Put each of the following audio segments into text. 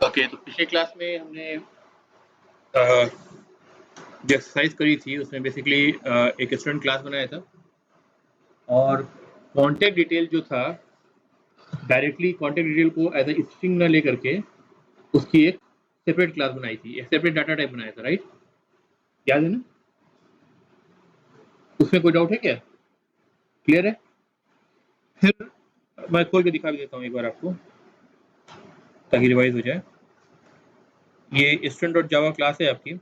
Okay, तो पिछले class में हमने जो एक्सरसाइज करी थी उसमें बेसिकली एक स्टूडेंट क्लास बनाया था और कॉन्टैक्ट डिटेल जो था डायरेक्टली कॉन्टैक्ट डिटेल को एज ए स्ट्रिंग न लेकर के उसकी एक सेपरेट क्लास बनाई थी, एक सेपरेट डाटा टाइप बनाया था, राइट? याद है ना? उसमें कोई डाउट है क्या? क्लियर है? फिर मैं खोल के दिखा भी देता हूँ एक बार आपको ताकि रिवाइज हो जाए। ये student.java क्लास है आपकी।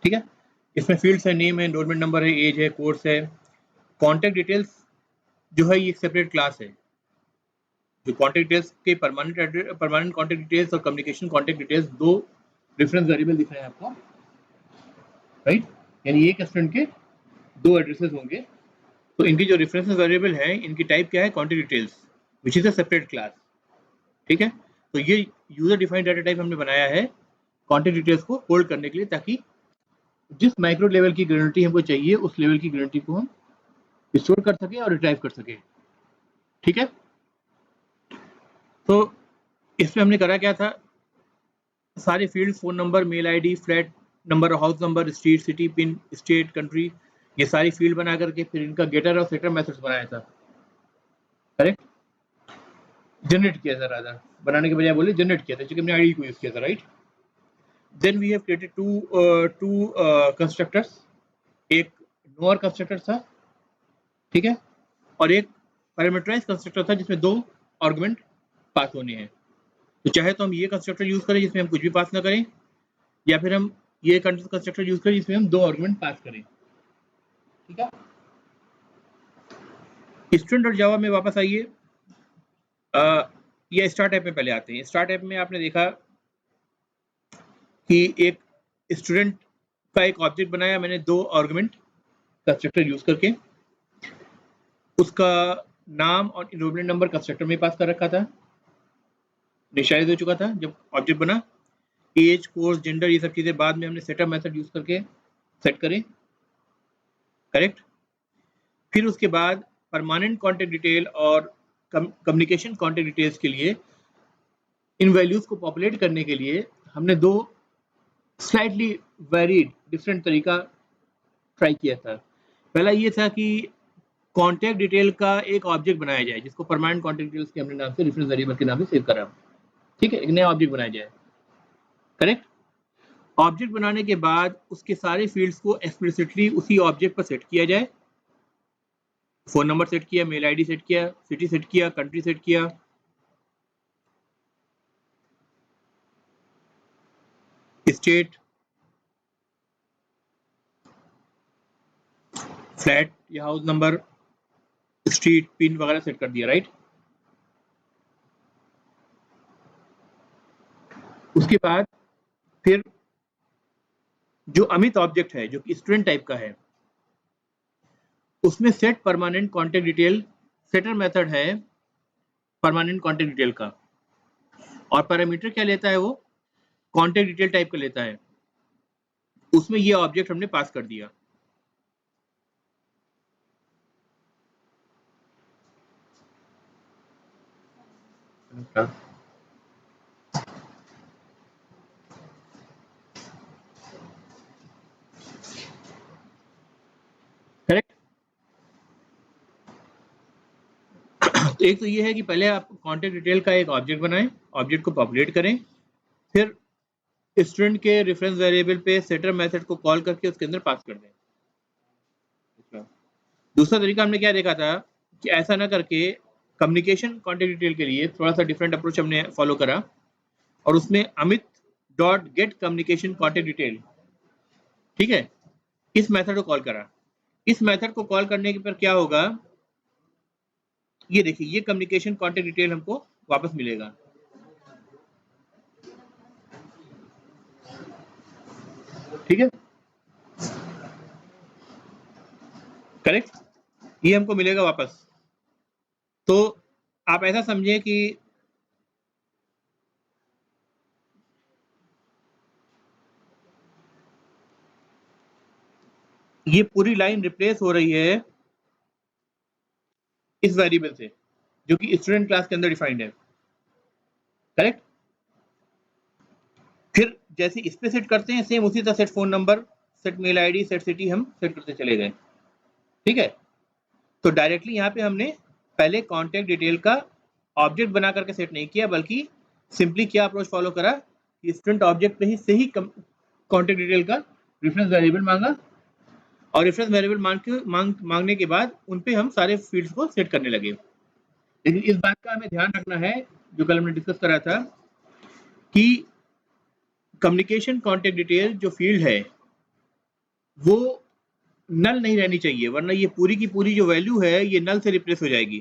ठीक है, इसमें फील्ड्स है, नेम है, एनरोलमेंट नंबर है, एज है, कोर्स है। कॉन्टैक्ट डिटेल्स जो है ये सेपरेट क्लास है। जो कॉन्टैक्ट डिटेल्स के परमानेंट कॉन्टैक्ट डिटेल्स और कम्युनिकेशन कॉन्टैक्ट डिटेल्स दो रेफरेंस वेरिएबल दिख रहे हैं आपको, राइट? यानी एक स्टूडेंट के दो एड्रेसेस होंगे, तो इनकी जो रेफरेंस वेरिएबल है इनकी टाइप क्या है? Contact details, which is a separate class. ठीक है, तो ये यूजर डिफाइंड डाटा टाइप हमने बनाया है कॉन्टैक्ट डिटेल्स को होल्ड करने के लिए, ताकि जिस माइक्रो लेवल की ग्रेनुलरिटी हमको चाहिए उस लेवल की ग्रेनुलरिटी को हम स्टोर कर सके और रिट्राइव कर सके। ठीक है, तो इसमें हमने करा क्या था? सारे field, phone number, mail ID, flat number, house number, street, city, pin, state, country, ये सारी फील्ड बना करके फिर इनका गेटर और सेटर मेथड्स बनाया था। करेक्ट? जनरेट किया था, रादर बनाने के बजाय बोले जनरेट किया था, क्योंकि हमने आईडी को यूज किया था, right? Then we have created two constructors. एक नोअर कंस्ट्रक्टर था, ठीक है, और एक पैरामीटराइज कंस्ट्रक्टर था जिसमें दो आर्गुमेंट पास होने हैं। तो चाहे तो हम ये कंस्ट्रक्टर यूज करें जिसमें हम कुछ भी पास ना करें, या फिर हम ये कंस्ट्रक्टर यूज करें जिसमें हम दो आर्गुमेंट पास करें। ठीक है, student.java में वापस आइए। ये स्टार्ट ऐप में पहले आते हैं। स्टार्ट ऐप में आपने देखा कि एक स्टूडेंट का एक ऑब्जेक्ट बनाया मैंने दो आर्गुमेंट कंस्ट्रक्टर यूज करके। उसका नाम और एनरोलमेंट नंबर कंस्ट्रक्टर में पास कर रखा था, इनिशियलाइज हो चुका था जब ऑब्जेक्ट बना। एज, कोर्स, जेंडर, ये सब चीजें बाद में हमने सेटअप मेथड यूज करके सेट करें। करेक्ट? फिर उसके बाद परमानेंट कॉन्टैक्ट डिटेल और कम्युनिकेशन कॉन्टैक्ट डिटेल्स के लिए इन वैल्यूज को पॉपुलेट करने के लिए हमने दो स्लाइटली वेरीड डिफरेंट तरीका ट्राई किया था। पहला ये था कि कॉन्टैक्ट डिटेल का एक ऑब्जेक्ट बनाया जाए जिसको परमानेंट कॉन्टैक्ट डिटेल्स के हमने नाम से, रेफरेंस वेरिएबल के नाम से सेव करा। ठीक है, एक नया ऑब्जेक्ट बनाया जाए। करेक्ट? ऑब्जेक्ट बनाने के बाद उसके सारे फील्ड्स को एक्सप्लिसिटली उसी ऑब्जेक्ट पर सेट किया जाए। फोन नंबर सेट किया, मेल आईडी सेट किया, सिटी सेट किया, कंट्री सेट किया, स्टेट, फ्लैट या हाउस नंबर, स्ट्रीट, पिन वगैरह सेट कर दिया, राइट? उसके बाद फिर जो अमित ऑब्जेक्ट है जो कि स्टूडेंट टाइप का है, उसमें set permanent contact detail setter method है परमानेंट कॉन्टैक्ट डिटेल का, और पैरामीटर क्या लेता है? वो कॉन्टैक्ट डिटेल टाइप का लेता है। उसमें ये ऑब्जेक्ट हमने पास कर दिया। करेक्ट? तो एक तो ये है कि पहले आप कॉन्टैक्ट डिटेल का एक ऑब्जेक्ट बनाएं, ऑब्जेक्ट को पॉपुलेट करें, फिर स्टूडेंट के रेफरेंस वेरिएबल पे सेटर मेथड को कॉल करके उसके अंदर पास कर दें। दूसरा तरीका हमने क्या देखा था कि ऐसा ना करके कम्युनिकेशन कॉन्टैक्ट डिटेल के लिए थोड़ा सा डिफरेंट अप्रोच हमने फॉलो करा, और उसमें Amit dot gate communication contact detail, ठीक है, इस मेथड को कॉल करा। इस मेथड को कॉल करने के पर क्या होगा? ये देखिए, ये कम्युनिकेशन कॉन्टैक्ट डिटेल हमको वापस मिलेगा। ठीक है, करेक्ट? ये हमको मिलेगा वापस। तो आप ऐसा समझें कि ये पूरी लाइन रिप्लेस हो रही है इस वेरिएबल से जो कि स्टूडेंट क्लास के अंदर डिफाइंड है, करेक्ट। फिर जैसे इस पे सेट करते हैं सेम उसी तरह set phone number, set mail ID, set city हम सेट करते चले गए, ठीक है। तो डायरेक्टली यहाँ पे हमने पहले कॉन्टैक्ट डिटेल का ऑब्जेक्ट बना करके सेट नहीं किया, बल्कि सिंपली क्या अप्रोच फॉलो करा कि स्टूडेंट ऑब्जेक्ट में ही से ही कॉन्टैक्ट डिटेल का रेफरेंस वेरिएबल मांगा, और रेफरेंस वेरिएबल मांगने के बाद उन पे हम सारे फील्ड्स को सेट करने लगे। लेकिन इस बात का हमें ध्यान रखना है, जो कल हमने डिस्कस करा था, कि कम्युनिकेशन कॉन्टैक्ट डिटेल जो फील्ड है वो नल नहीं रहनी चाहिए, वरना ये पूरी की पूरी जो वैल्यू है ये नल से रिप्लेस हो जाएगी,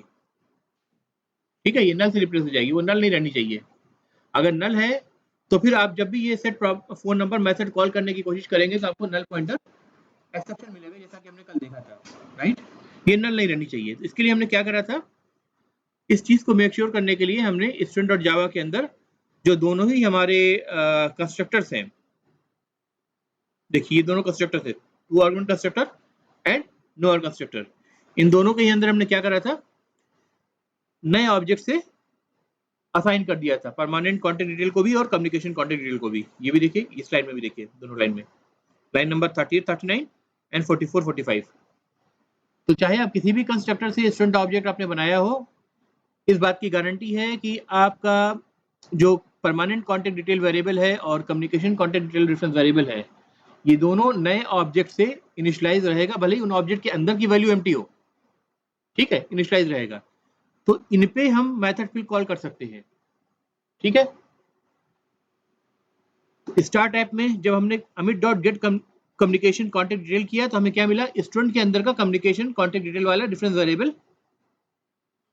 ठीक है। ये नल से रिप्लेस हो जाएगी, वो नल नहीं रहनी चाहिए। अगर नल है तो फिर आप जब भी ये set phone number method call करने की कोशिश करेंगे तो आपको नल पॉइंटर एक्सेप्शन मिलेगा, जैसा कि हमने कल देखा था, राइट। ये नल नहीं रहनी चाहिए। तो इसके लिए हमने क्या करा था, इस चीज को मेक श्योर करने के लिए हमने student.java के अंदर जो दोनों ही हमारे कंस्ट्रक्टर्स हैं, देखिए ये दोनों कंस्ट्रक्टर्स है, two argument constructor and no argument constructor, इन दोनों के अंदर हमने क्या करा था, नए ऑब्जेक्ट से असाइन कर दिया था परमानेंट कॉन्टैक्ट डिटेल को भी और कम्युनिकेशन कॉन्टैक्ट डिटेल को भी। ये भी देखिए, इस लाइन में भी देखिए, दोनों लाइन में, लाइन नंबर 38, 39 एंड 44, 45। तो चाहे आप किसी भी कंस्ट्रक्टर से स्टूडेंट ऑब्जेक्ट आपने बनाया हो, इस बात की गारंटी है कि आपका जो परमानेंट कॉन्टैक्ट डिटेल वेरिएबल है और communication contact detail reference variable है, ये दोनों नए ऑब्जेक्ट से इनिशियलाइज रहेगा, भले ही उन ऑब्जेक्ट के अंदर की वैल्यू एम्प्टी हो, ठीक है, इनिशियलाइज रहेगा। तो इन पे हम मेथड फिल कॉल कर सकते हैं, ठीक है। स्टार्ट ऐप में जब हमने Amit dot gate communication contact detail किया तो हमें क्या मिला, स्टूडेंट के अंदर का कम्युनिकेशन कॉन्टैक्ट डिटेल वाला डिफरेंस वेरिएबल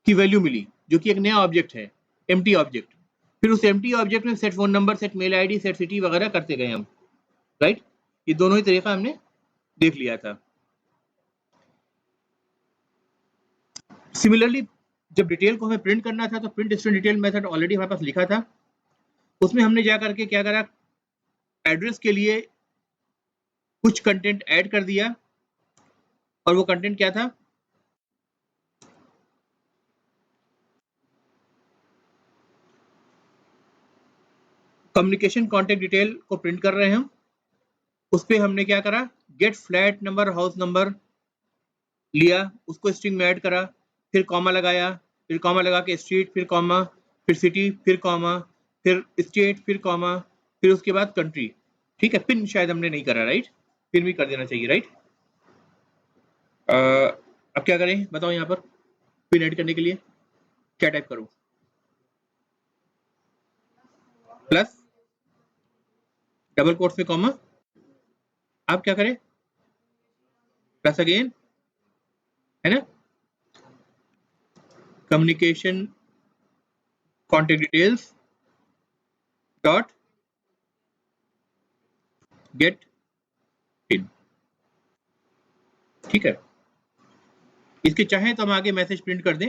की वैल्यू मिली, जो कि एक नया ऑब्जेक्ट है, एम्प्टी ऑब्जेक्ट। फिर उस एम्प्टी ऑब्जेक्ट में set phone number, set mail ID, set city वगैरह करते गए हम, राइट। ये दोनों ही तरीका हमने देख लिया था। सिमिलरली जब डिटेल को हमें प्रिंट करना था तो print student detail method already हमारे पास लिखा था, उसमें हमने जा करके क्या करा, एड्रेस के लिए कुछ कंटेंट ऐड कर दिया, और वो कंटेंट क्या था, कम्युनिकेशन कॉन्टैक्ट डिटेल को प्रिंट कर रहे हैं हम, उस पर हमने क्या करा, get flat number house number लिया, उसको स्ट्रिंग में ऐड करा, फिर कॉमा लगाया, फिर कॉमा लगा के स्ट्रीट, फिर कॉमा, फिर सिटी, फिर कॉमा, फिर स्टेट, फिर कॉमा, फिर उसके बाद कंट्री, ठीक है। पिन शायद हमने नहीं करा, राइट, पिन भी कर देना चाहिए, राइट। अब क्या करें बताओ, यहाँ पर पिन ऐड करने के लिए क्या टाइप करूं, प्लस डबल कोट्स में कॉमा, आप क्या करें, प्लस अगेन, है ना, communication contact details dot gate pin, ठीक है। इसके चाहे तो हम आगे मैसेज प्रिंट कर दें,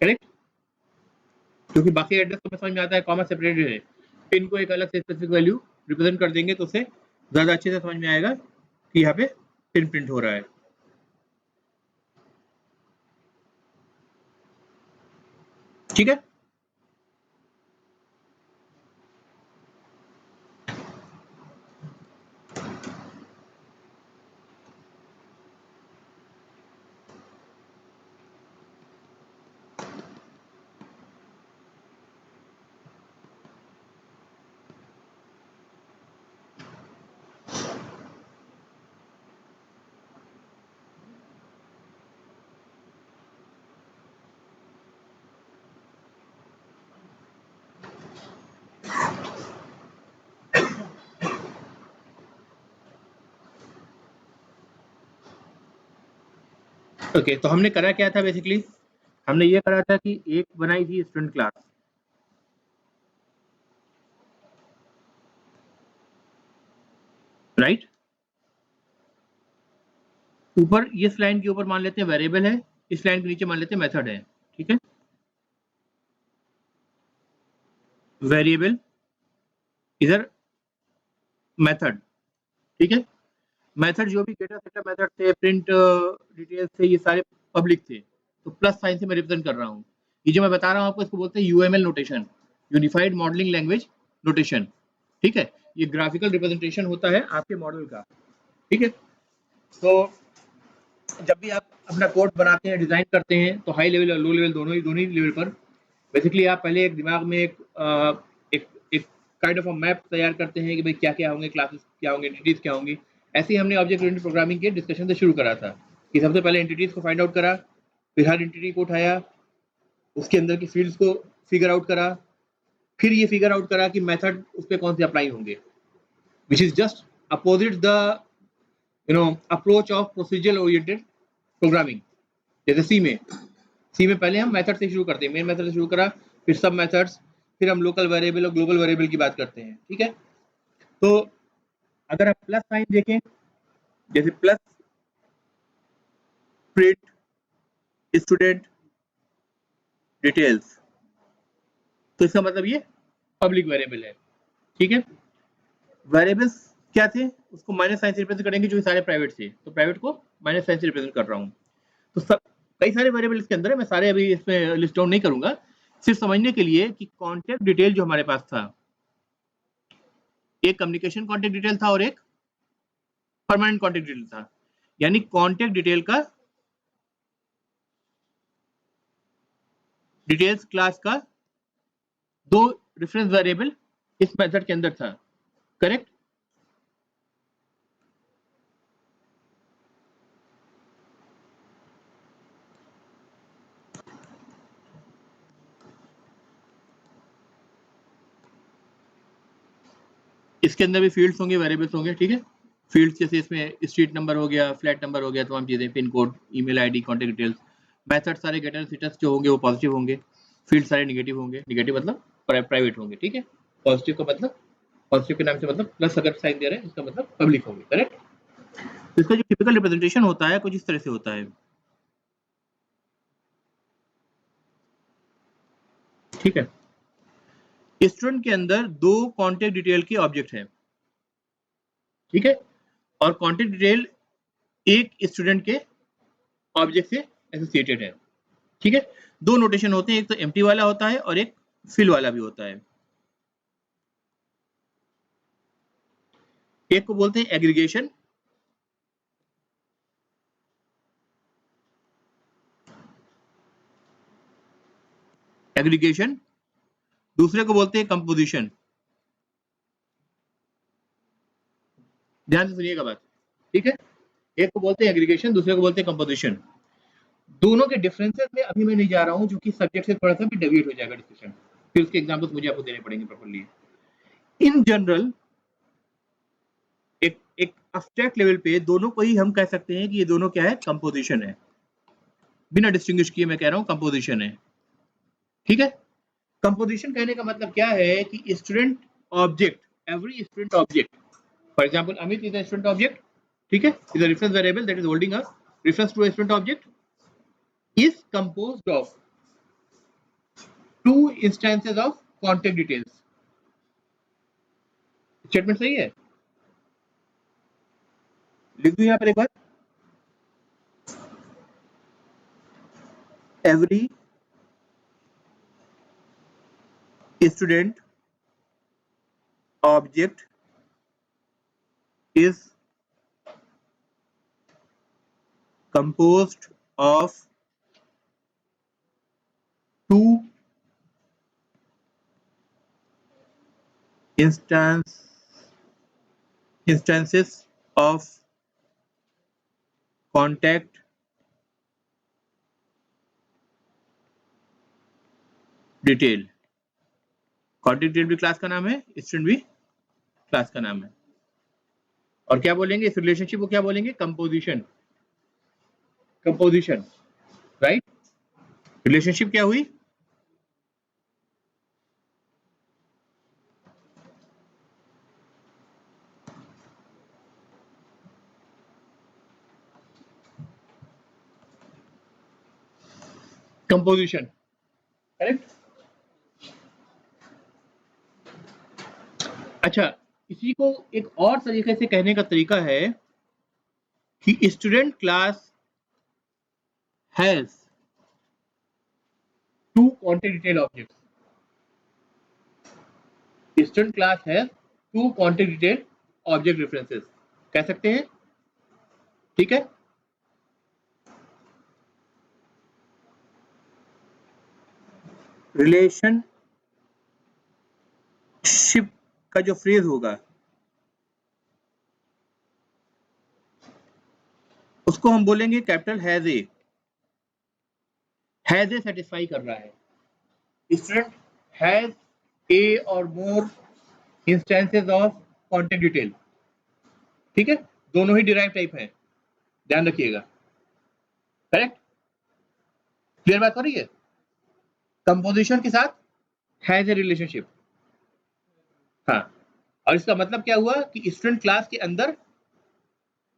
करेक्ट, क्योंकि बाकी एड्रेस तो समझ में आता है, कॉमा सेपरेटेड है, पिन को एक अलग से स्पेसिफिक वैल्यू रिप्रेजेंट कर देंगे तो उसे ज्यादा अच्छे से समझ में आएगा कि यहाँ पे पिन प्रिंट हो रहा है, ठीक है। ओके, तो हमने करा क्या था, बेसिकली हमने ये करा था कि एक बनाई थी स्टूडेंट क्लास, राइट। ऊपर इस लाइन के ऊपर मान लेते हैं वेरिएबल है, इस लाइन के नीचे मान लेते हैं मेथड है, ठीक है। वेरिएबल इधर मेथड, ठीक है। मेथड जो भी डेटा सेटअप मेथड थे, प्रिंट डिटेल्स थे, ये सारे पब्लिक थे, तो प्लस साइन से मैं रिप्रेजेंट कर रहा हूँ। ये जो मैं बता रहा हूँ आपको, इसको बोलते हैं UML notation, unified modelling language notation. ठीक है, ये ग्राफिकल रिप्रेजेंटेशन होता है आपके मॉडल का। ठीक है, तो जब भी आप अपना कोड बनाते हैं, डिजाइन करते हैं, तो हाई लेवल और लो लेवल दोनों ही लेवल पर बेसिकली आप पहले एक दिमाग में एक काइंड ऑफ अ मैप तैयार करते हैं कि भाई क्या क्या होंगे, क्लासेस क्या होंगे, एंटिटीज क्या होंगी। ऐसे ही हमने ऑब्जेक्ट ओरिएंटेड प्रोग्रामिंग के डिस्कशन से शुरू करा था कि सबसे पहले एंटिटीज को फाइंड आउट करा, फिर हर एंटिटी को उठाया, उसके अंदर की फील्ड्स को फिगर आउट करा, फिर ये फिगर आउट करा कि मेथड उस पर कौन से अप्लाई होंगे, which is just opposite the approach of procedural oriented programming. जैसे सी में पहले हम मेथड से शुरू करते हैं, मेन मेथड से शुरू करा, फिर सब मेथड्स, फिर हम लोकल वेरिएबल और ग्लोबल वेरिएबल की बात करते हैं। ठीक है, तो अगर आप प्लस साइन देखें, जैसे प्लस प्रिंट स्टूडेंट डिटेल्स, तो इसका मतलब ये पब्लिक वेरिएबल है। ठीक है, वेरिएबल्स क्या थे, उसको माइनस साइन से रिप्रेजेंट करेंगे, जो सारे प्राइवेट थे, तो प्राइवेट को माइनस साइन से रिप्रेजेंट कर रहा हूँ। तो सब कई सारे वेरिएबल इसके अंदर है, मैं सारे अभी इसमें लिस्ट डाउन नहीं करूंगा, सिर्फ समझने के लिए कि कॉन्टेक्ट डिटेल जो हमारे पास था, एक कम्युनिकेशन कॉन्टेक्ट डिटेल था और एक परमानेंट कॉन्टेक्ट डिटेल था। यानी कॉन्टेक्ट डिटेल का डिटेल्स क्लास का दो रेफरेंस वेरिएबल इस मेथड के अंदर था। करेक्ट, इसके अंदर भी फील्ड्स होंगे, वेरिएबल्स होंगे। ठीक है, फील्ड्स जैसे इसमें स्ट्रीट नंबर हो गया, फ्लैट नंबर हो गया, तमाम चीजें, pin code, email ID, contact details. Method सारे गेटर सेटर्स जो होंगे वो पॉजिटिव होंगे, फील्ड सारे नेगेटिव होंगे, नेगेटिव मतलब प्राइवेट होंगे। ठीक है, पॉजिटिव का मतलब, पॉजिटिव के नाम से मतलब प्लस अगर साइन दे रहे हैं, इसका मतलब पब्लिक होंगे। करेक्ट, तो इसका जो टिपिकल रिप्रेजेंटेशन होता है कुछ इस तरह से होता है। ठीक है, स्टूडेंट के अंदर दो कॉन्टेक्ट डिटेल के ऑब्जेक्ट है। ठीक है, और कॉन्टेक्ट डिटेल एक स्टूडेंट के ऑब्जेक्ट से एसोसिएटेड है। ठीक है, दो नोटेशन होते हैं, एक तो एम्प्टी वाला होता है और एक फिल वाला भी होता है। एक को बोलते हैं एग्रीगेशन, एग्रीगेशन, दूसरे को बोलते हैं कंपोजिशन। ध्यान से सुनिएगा बात। ठीक है, एक को बोलते हैं एग्रीगेशन, दूसरे को बोलते हैं कंपोजिशन। दोनों के डिफरेंसेस में अभी मैं नहीं जा रहा हूं, जो कि सब्जेक्ट से थोड़ा सा भी डेविएट हो जाएगा डिस्कशन, फिर उसके एग्जांपल्स मुझे आपको देने पड़ेंगे प्रॉपर्ली। इन जनरल एक एब्स्ट्रैक्ट लेवल पे दोनों को ही हम कह सकते हैं कि ये दोनों क्या है, कंपोजिशन है। बिना डिस्टिंग्विश किए मैं कह रहा हूं कंपोजिशन है। ठीक है, कंपोजिशन कहने का मतलब क्या है कि student object, every student object, for example Amit is a student object, ठीक है, is a reference variable that is holding a reference to a student object is composed of two instances of contact details. Statement सही है, लिख दूं यहाँ पर एक बार, every student object is composed of two instances of contact detail. Contact detail भी class का नाम है, स्टूडेंट भी क्लास का नाम है। और क्या बोलेंगे इस रिलेशनशिप को, क्या बोलेंगे, कंपोजिशन। कंपोजिशन, राइट, रिलेशनशिप क्या हुई, कंपोजिशन। करेक्ट, अच्छा, इसी को एक और तरीके से कहने का तरीका है कि student class has 2 quantity detail objects. Student class has 2 quantity detail object references. कह सकते हैं, ठीक है। रिलेशनशिप का जो फ्रेज होगा उसको हम बोलेंगे कैपिटल हैज ए सेटिस्फाई कर रहा है। स्टूडेंट हैज ए और मोर इंस्टेंसेस ऑफ कॉन्टेंट डिटेल, ठीक है, दोनों ही डिराइव टाइप है, ध्यान रखिएगा। करेक्ट, क्लियर बात हो रही है। कंपोजिशन के साथ हैज ए रिलेशनशिप, हाँ, और इसका मतलब क्या हुआ कि स्टूडेंट क्लास के अंदर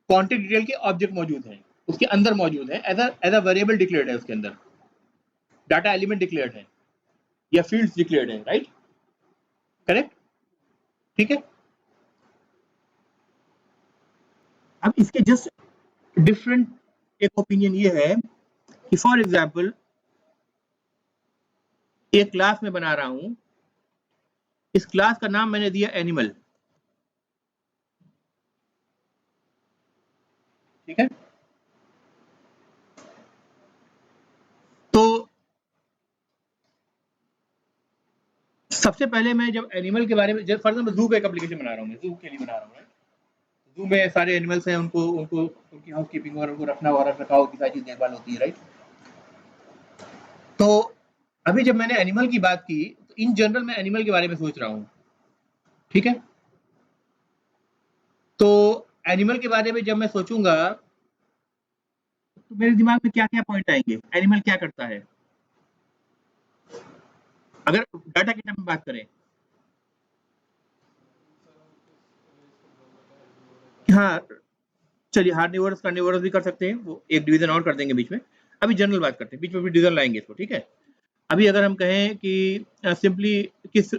कॉन्टेंट डिटेल के ऑब्जेक्ट मौजूद हैं, उसके अंदर मौजूद है, एज अ वेरिएबल डिक्लेयर्ड है, उसके अंदर डाटा एलिमेंट डिक्लेयर्ड है या फील्ड्स डिक्लेयर्ड है, राइट, करेक्ट, ठीक है। अब इसके जस्ट डिफरेंट एक ओपिनियन ये है कि फॉर एग्जांपल एक क्लास में बना रहा हूं, इस क्लास का नाम मैंने दिया एनिमल, ठीक है। तो सबसे पहले मैं जब एनिमल के बारे में, फॉर एग्जांपल जू का एक एप्लीकेशन बना रहा हूं, मैं जू के लिए बना रहा हूं, जू में सारे एनिमल्स हैं, उनको उनको उनकी हाउस कीपिंग और उनको रखना और रखाव की सारी चीज देखभाल होती है, राइट। तो अभी जब मैंने एनिमल की बात की तो इन जनरल मैं एनिमल के बारे में सोच रहा हूं, ठीक है। तो एनिमल के बारे में जब मैं सोचूंगा तो मेरे दिमाग में क्या क्या पॉइंट आएंगे, एनिमल क्या करता है, अगर डाटा की टर्म में बात करें। हाँ, चलिए हार्निवोरस कार्निवोरस भी कर सकते हैं, वो एक डिवीजन और कर देंगे बीच में। अभी जनरल बात करते हैं, बीच में भी डिवीजन लाएंगे इसको, ठीक है। अभी अगर हम कहें कि सिंपली किस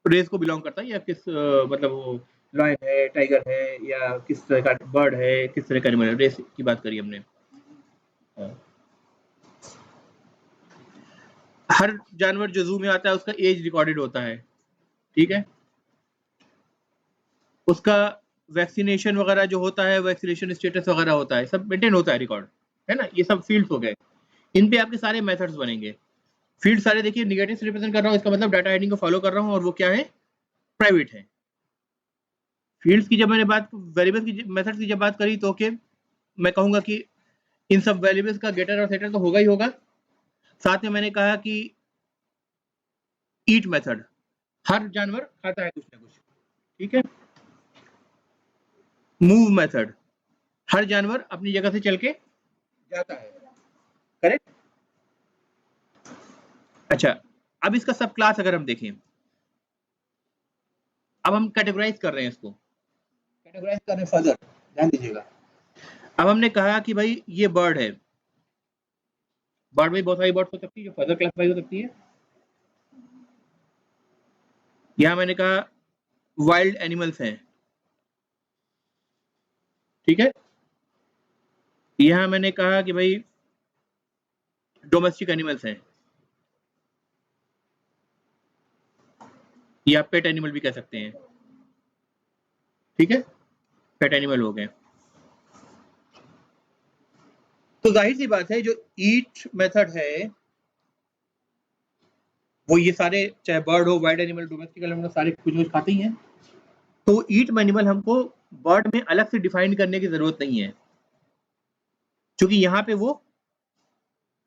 रेस को बिलोंग करता है या किस मतलब वो लॉयन है, टाइगर है या किस तरह का बर्ड है, किस तरह का एनिमल है, रेस की बात करी हमने। हर जानवर जो जू में आता है उसका एज रिकॉर्डेड होता है, ठीक है। उसका वैक्सीनेशन वगैरह जो होता है, वैक्सीनेशन स्टेटस वगैरह होता है, सब मेंटेन होता है, रिकॉर्ड है ना। ये सब फील्ड्स हो गए, इन पे आपके सारे मेथड्स बनेंगे। फील्ड सारे देखिए निगेटिव से रिप्रेजेंट कर रहा हूँ, इसका मतलब डाटा हेडिंग को फॉलो कर रहा हूँ और वो क्या है, प्राइवेट है। फील्ड्स की जब मैंने बात, वेरिएबल्स की मेथड्स की जब बात करी तो ओके, मैं कहूंगा कि इन सब वेरिएबल्स का गेटर और सेटर तो होगा ही होगा। साथ में मैंने कहा कि ईट मेथड, हर जानवर खाता है कुछ ना कुछ, ठीक है। मूव मेथड, हर जानवर अपनी जगह से चल के जाता है, करेक्ट। अच्छा, अब इसका सब क्लास अगर हम देखें, अब हम कैटेगराइज कर रहे हैं इसको, कैटेगराइज कर रहे हैं फर्दर, ध्यान दीजिएगा। अब हमने कहा कि भाई ये बर्ड है, बर्ड में बहुत सारी बर्ड्स हो सकती है जो फर्दर क्लासिफाई हो सकती है। यहाँ मैंने कहा वाइल्ड एनिमल्स हैं, ठीक है। यहाँ मैंने कहा कि भाई डोमेस्टिक एनिमल्स हैं, या पेट एनिमल भी कह सकते हैं, ठीक है, पेट एनिमल हो गए। तो जाहिर सी बात है जो ईट मेथड है वो ये सारे, चाहे बर्ड हो, वाइल्ड एनिमल, डोमेस्टिक एनिमल, सारे कुछ कुछ खाते ही हैं। तो ईट एनिमल हमको बर्ड में अलग से डिफाइन करने की जरूरत नहीं है, क्योंकि यहाँ पे वो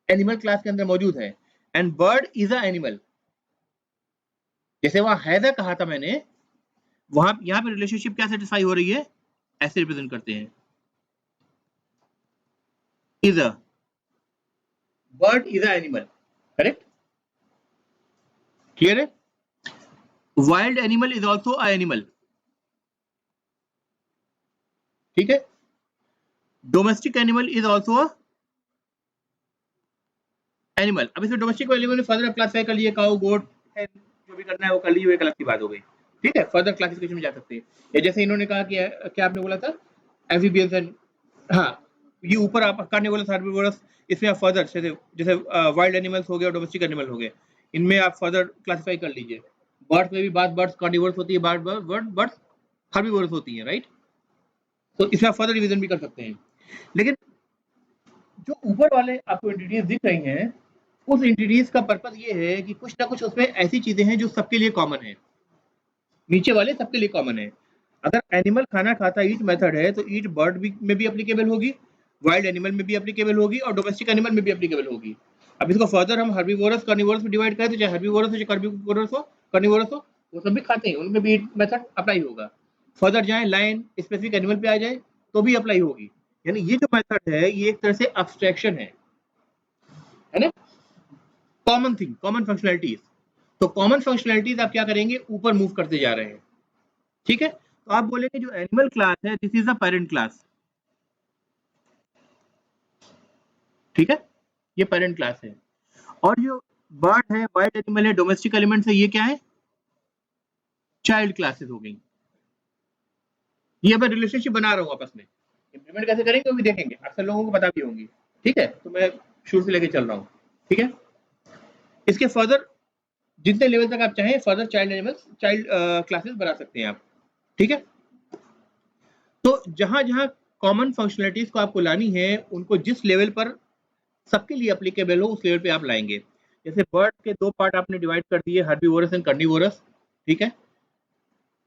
एनिमल क्लास के अंदर मौजूद है। And bird is a animal, जैसे वहां हैदर कहा था मैंने, वहां यहाँ पे रिलेशनशिप क्या सेटिस्फाई हो रही है, ऐसे रिप्रेजेंट करते हैं, is a, bird is a animal, correct, clear है। Wild animal is also a animal, ठीक है। Domestic animal is also a animal. अब इसमें डोमेस्टिक एनिमल ने फर्दर क्लासिफाई कर लिए, काऊ, गोट, जो भी करना है वो कर लीजिए, एक अलग की बात हो गई, ठीक है। फर्दर क्लासिफिकेशन में जा सकते हैं, या जैसे इन्होंने कहा कि क्या आपने बोला था, एम्फीबियंस एंड हाँ, ये ऊपर आप कार्निवोरस, हर्बीवोरस, इसमें आप फर्दर जैसे जैसे वाइल्ड एनिमल्स हो गए और डोमेस्टिक एनिमल हो गए, इनमें आप फर्दर क्लासिफाई कर लीजिए। बर्ड्स में भी बर्ड्स कार्निवोरस होती है, बर्ड्स हर्बीवोरस होती है, राइट? तो इसमें आप फर्दर डिवीजन भी कर सकते हैं। लेकिन जो ऊपर वाले आपको एंटिटीज दिख रही हैं, उस एंटिटीज का पर्पस ये है कि कुछ ना कुछ उसमें ऐसी चीजें हैं जो सबके लिए कॉमन है। नीचे वाले सबके लिए कॉमन है। अगर एनिमल खाना खाता ईट मेथड है तो ईट बर्ड भी में भी एप्लीकेबल होगी, वाइल्ड एनिमल में भी एप्लीकेबल होगी और डोमेस्टिक एनिमल में भी एप्लीकेबल होगी। अब इसको फर्दर हम हर्बीवोरस कार्निवोरस में डिवाइड करें तो चाहे हर्बीवोरस हो चाहे कार्निवोरस हो, वो सब भी खाते हैं, उनमें भी ईट मेथड अप्लाई होगा। फर्दर जाए लाइन स्पेसिफिक एनिमल पे आ जाए तो भी अप्लाई होगी। यानी ये जो मेथड है ये एक तरह से अब्स्ट्रैक्शन है ना? Common thing, common functionalities. तो कॉमन फंक्शनैलिटीज आप क्या करेंगे, ऊपर मूव करते जा रहे हैं। ठीक है, तो आप बोलेंगे जो एनिमल क्लास है this is a parent class. ठीक है, ये पेरेंट क्लास है। और जो बर्ड है, वाइल्ड एनिमल है, डोमेस्टिक एलिमेंट्स है, ये क्या है, चाइल्ड क्लासेस हो गई। ये मैं रिलेशनशिप बना रहा हूँ आपस में, इंप्लीमेंट कैसे करेंगे वो भी देखेंगे, अक्सर लोगों को पता भी होंगी। ठीक है, तो मैं शुरू से लेके चल रहा हूँ। ठीक है, इसके फर्दर जितने लेवल तक आप चाहें further child animals, child classes बना सकते हैं आप। ठीक है, तो जहां जहां कॉमन फंक्शनलिटीज को आपको लानी है उनको जिस लेवल पर सबके लिए एप्लीकेबल हो उस लेवल पे आप लाएंगे। जैसे बर्ड के दो पार्ट आपने डिवाइड कर दिए, हर्बीवोरस एंड कार्निवोरस। ठीक है,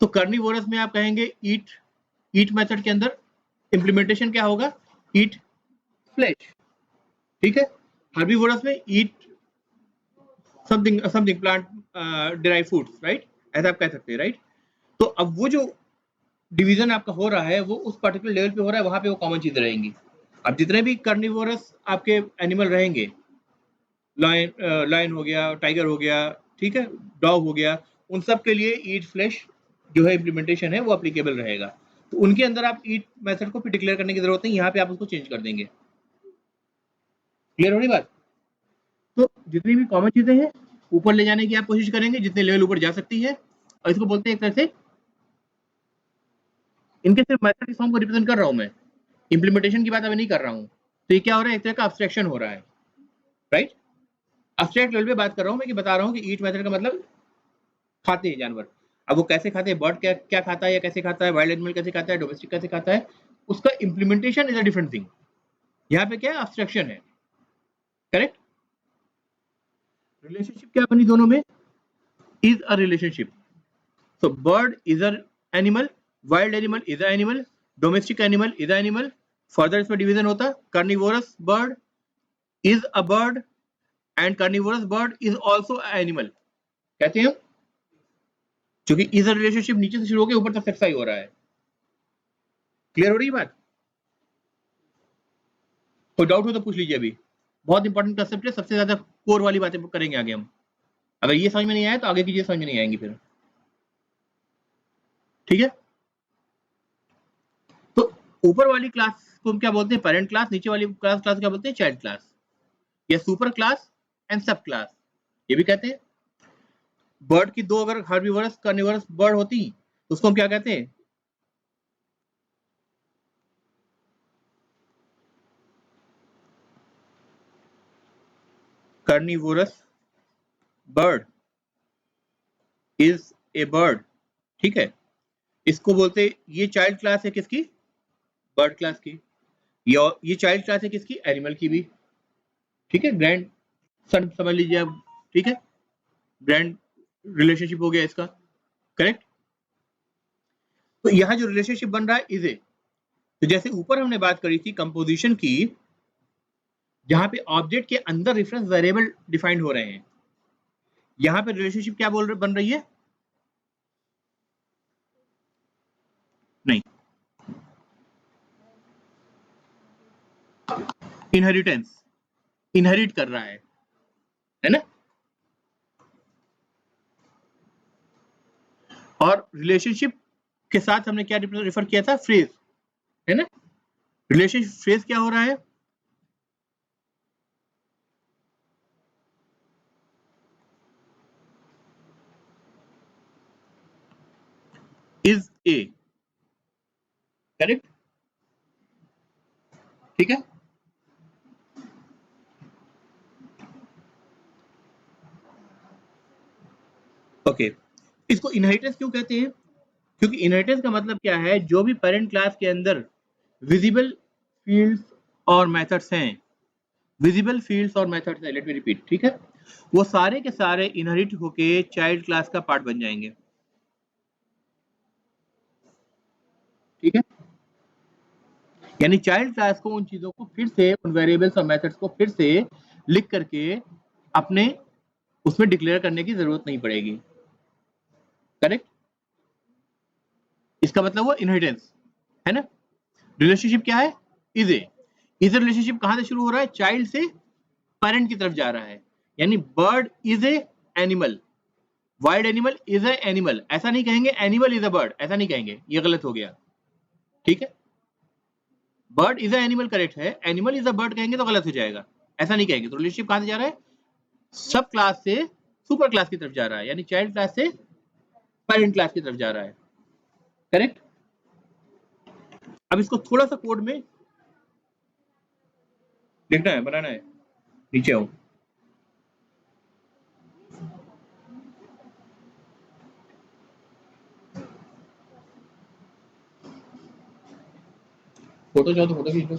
तो कार्निवोरस में आप कहेंगे ईट, ईट मेथड के अंदर इंप्लीमेंटेशन क्या होगा, ईट फ्लेश। ठीक है, हर्बीवोरस में eat something something plant derive foods, right? ऐसा आप कह सकते हैं, राइट? तो अब वो जो डिवीजन आपका हो रहा है वो उस पर्टिकुलर लेवल पे हो रहा है, वहां पे वो कॉमन चीजें रहेंगी। अब जितने भी कार्निवोरस आपके एनिमल रहेंगे, लायन हो गया, टाइगर हो गया, ठीक है, डॉग हो गया, उन सब के लिए ईट फ्लैश जो है इम्प्लीमेंटेशन है वो अप्लीकेबल रहेगा। तो उनके अंदर आप ईट मेथड को फिर डिक्लेयर करने की जरूरत नहीं, यहाँ पे आप उसको चेंज कर देंगे। क्लियर हो रही बात? तो जितनी भी कॉमन चीजें हैं ऊपर ले जाने की आप कोशिश करेंगे जितने लेवल ऊपर जा सकती है, और इसको बोलते हैं एक तरह से, इनके सिर्फ मेथड की फॉर्म को रिप्रेजेंट कर रहा हूं मैं, इंप्लीमेंटेशन की बात अभी नहीं कर रहा हूं। तो ये क्या हो रहा है, एक तरह का अब्स्ट्रैक्शन हो रहा है, राइट? अब्स्ट्रैक्ट लेवल पे बात कर रहा हूं मैं, कि बता रहा हूं कि ईट मेथड का मतलब खाते हैं जानवर। अब वो कैसे खाते हैं, बर्ड क्या क्या खाता है या कैसे खाता है, वाइल्ड एनिमल कैसे खाता है, डोमेस्टिक कैसे खाता है, उसका implementation is a different thing. यहाँ पे क्या है, अब्स्ट्रैक्शन है। करेक्ट? रिलेशनशिप क्या बनी दोनों में, is a relationship. So bird is a animal, wild animal is a animal, domestic animal is a animal. Further इसमें डिवीजन होता, carnivorous bird is a bird and carnivorous bird is also a animal कहते हैं हम, क्योंकि is a relationship नीचे से शुरू होकर ऊपर तक सेक्साई हो रहा है। क्लियर हो रही है बात? कोई डाउट हो तो पूछ लीजिए अभी। बहुत इंपॉर्टेंट कंसेप्ट है, सबसे ज्यादा कोर वाली बातें करेंगे आगे हम। अगर ये समझ में नहीं आया तो आगे की चीजें समझ में नहीं आएंगी फिर। ठीक है, तो ऊपर वाली क्लास को हम क्या बोलते हैं, पेरेंट क्लास। नीचे वाली क्लास क्लास क्या बोलते हैं, चाइल्ड क्लास, या सुपर क्लास एंड सब क्लास ये भी कहते हैं। बर्ड की दो अगर हर्बीवरस कार्निवरस बर्ड होती तो उसको हम क्या कहते हैं, carnivorous bird is a bird. ठीक है, इसको बोलते, ये चाइल्ड क्लास है किसकी, बर्ड क्लास की। ये चाइल्ड क्लास है किसकी, एनिमल की भी। ठीक है, ग्रैंड सन समझ लीजिए आप। ठीक है, ग्रैंड रिलेशनशिप हो गया इसका। करेक्ट? तो यहाँ जो रिलेशनशिप बन रहा है इज ए, तो जैसे ऊपर हमने बात करी थी कंपोजिशन की, जहां पे ऑब्जेक्ट के अंदर रेफरेंस वेरिएबल डिफाइंड हो रहे हैं, यहाँ पे रिलेशनशिप क्या बन रही है, नहीं, इनहेरिटेंस, इनहेरिट कर रहा है ना? और रिलेशनशिप के साथ हमने क्या रेफर किया था, फ्रेज, है ना? रिलेशनशिप फ्रेज क्या हो रहा है, इज ए। करेक्ट? ठीक है। ओके, इसको इनहेरिटेंस क्यों कहते हैं? क्योंकि इनहेरिटेंस का मतलब क्या है, जो भी पेरेंट क्लास के अंदर विजिबल फील्ड्स और मेथड्स हैं, विजिबल फील्ड्स और मेथड्स हैं, लेट मी रिपीट, ठीक है, वो सारे के सारे इनहेरिट होके चाइल्ड क्लास का पार्ट बन जाएंगे। ठीक है, यानी चाइल्ड क्लास को उन चीजों को फिर से, उन वेरिएबल्स और मेथड्स को फिर से लिख करके अपने उसमें डिक्लेयर करने की जरूरत नहीं पड़ेगी। करेक्ट, इसका मतलब वो इनहेरिटेंस है ना। रिलेशनशिप क्या है? इज ए रिलेशनशिप कहां से शुरू हो रहा है? चाइल्ड से पेरेंट की तरफ जा रहा है। यानी bird is a animal, wild animal is a animal, ऐसा नहीं कहेंगे एनिमल इज अ बर्ड, ऐसा नहीं कहेंगे, ये गलत हो गया। ठीक है, bird is a animal correct है, एनिमल इज अ बर्ड कहेंगे तो गलत हो जाएगा, ऐसा नहीं कहेंगे। तो रिलेशनशिप कहां से जा रहा है? सब क्लास से सुपर क्लास की तरफ जा रहा है, यानी चाइल्ड क्लास से पेरेंट क्लास की तरफ जा रहा है। करेक्ट। अब इसको थोड़ा सा कोड में लिखना है, बनाना है। नीचे आओ। फोटो चाहो तो फोटो खींच लो।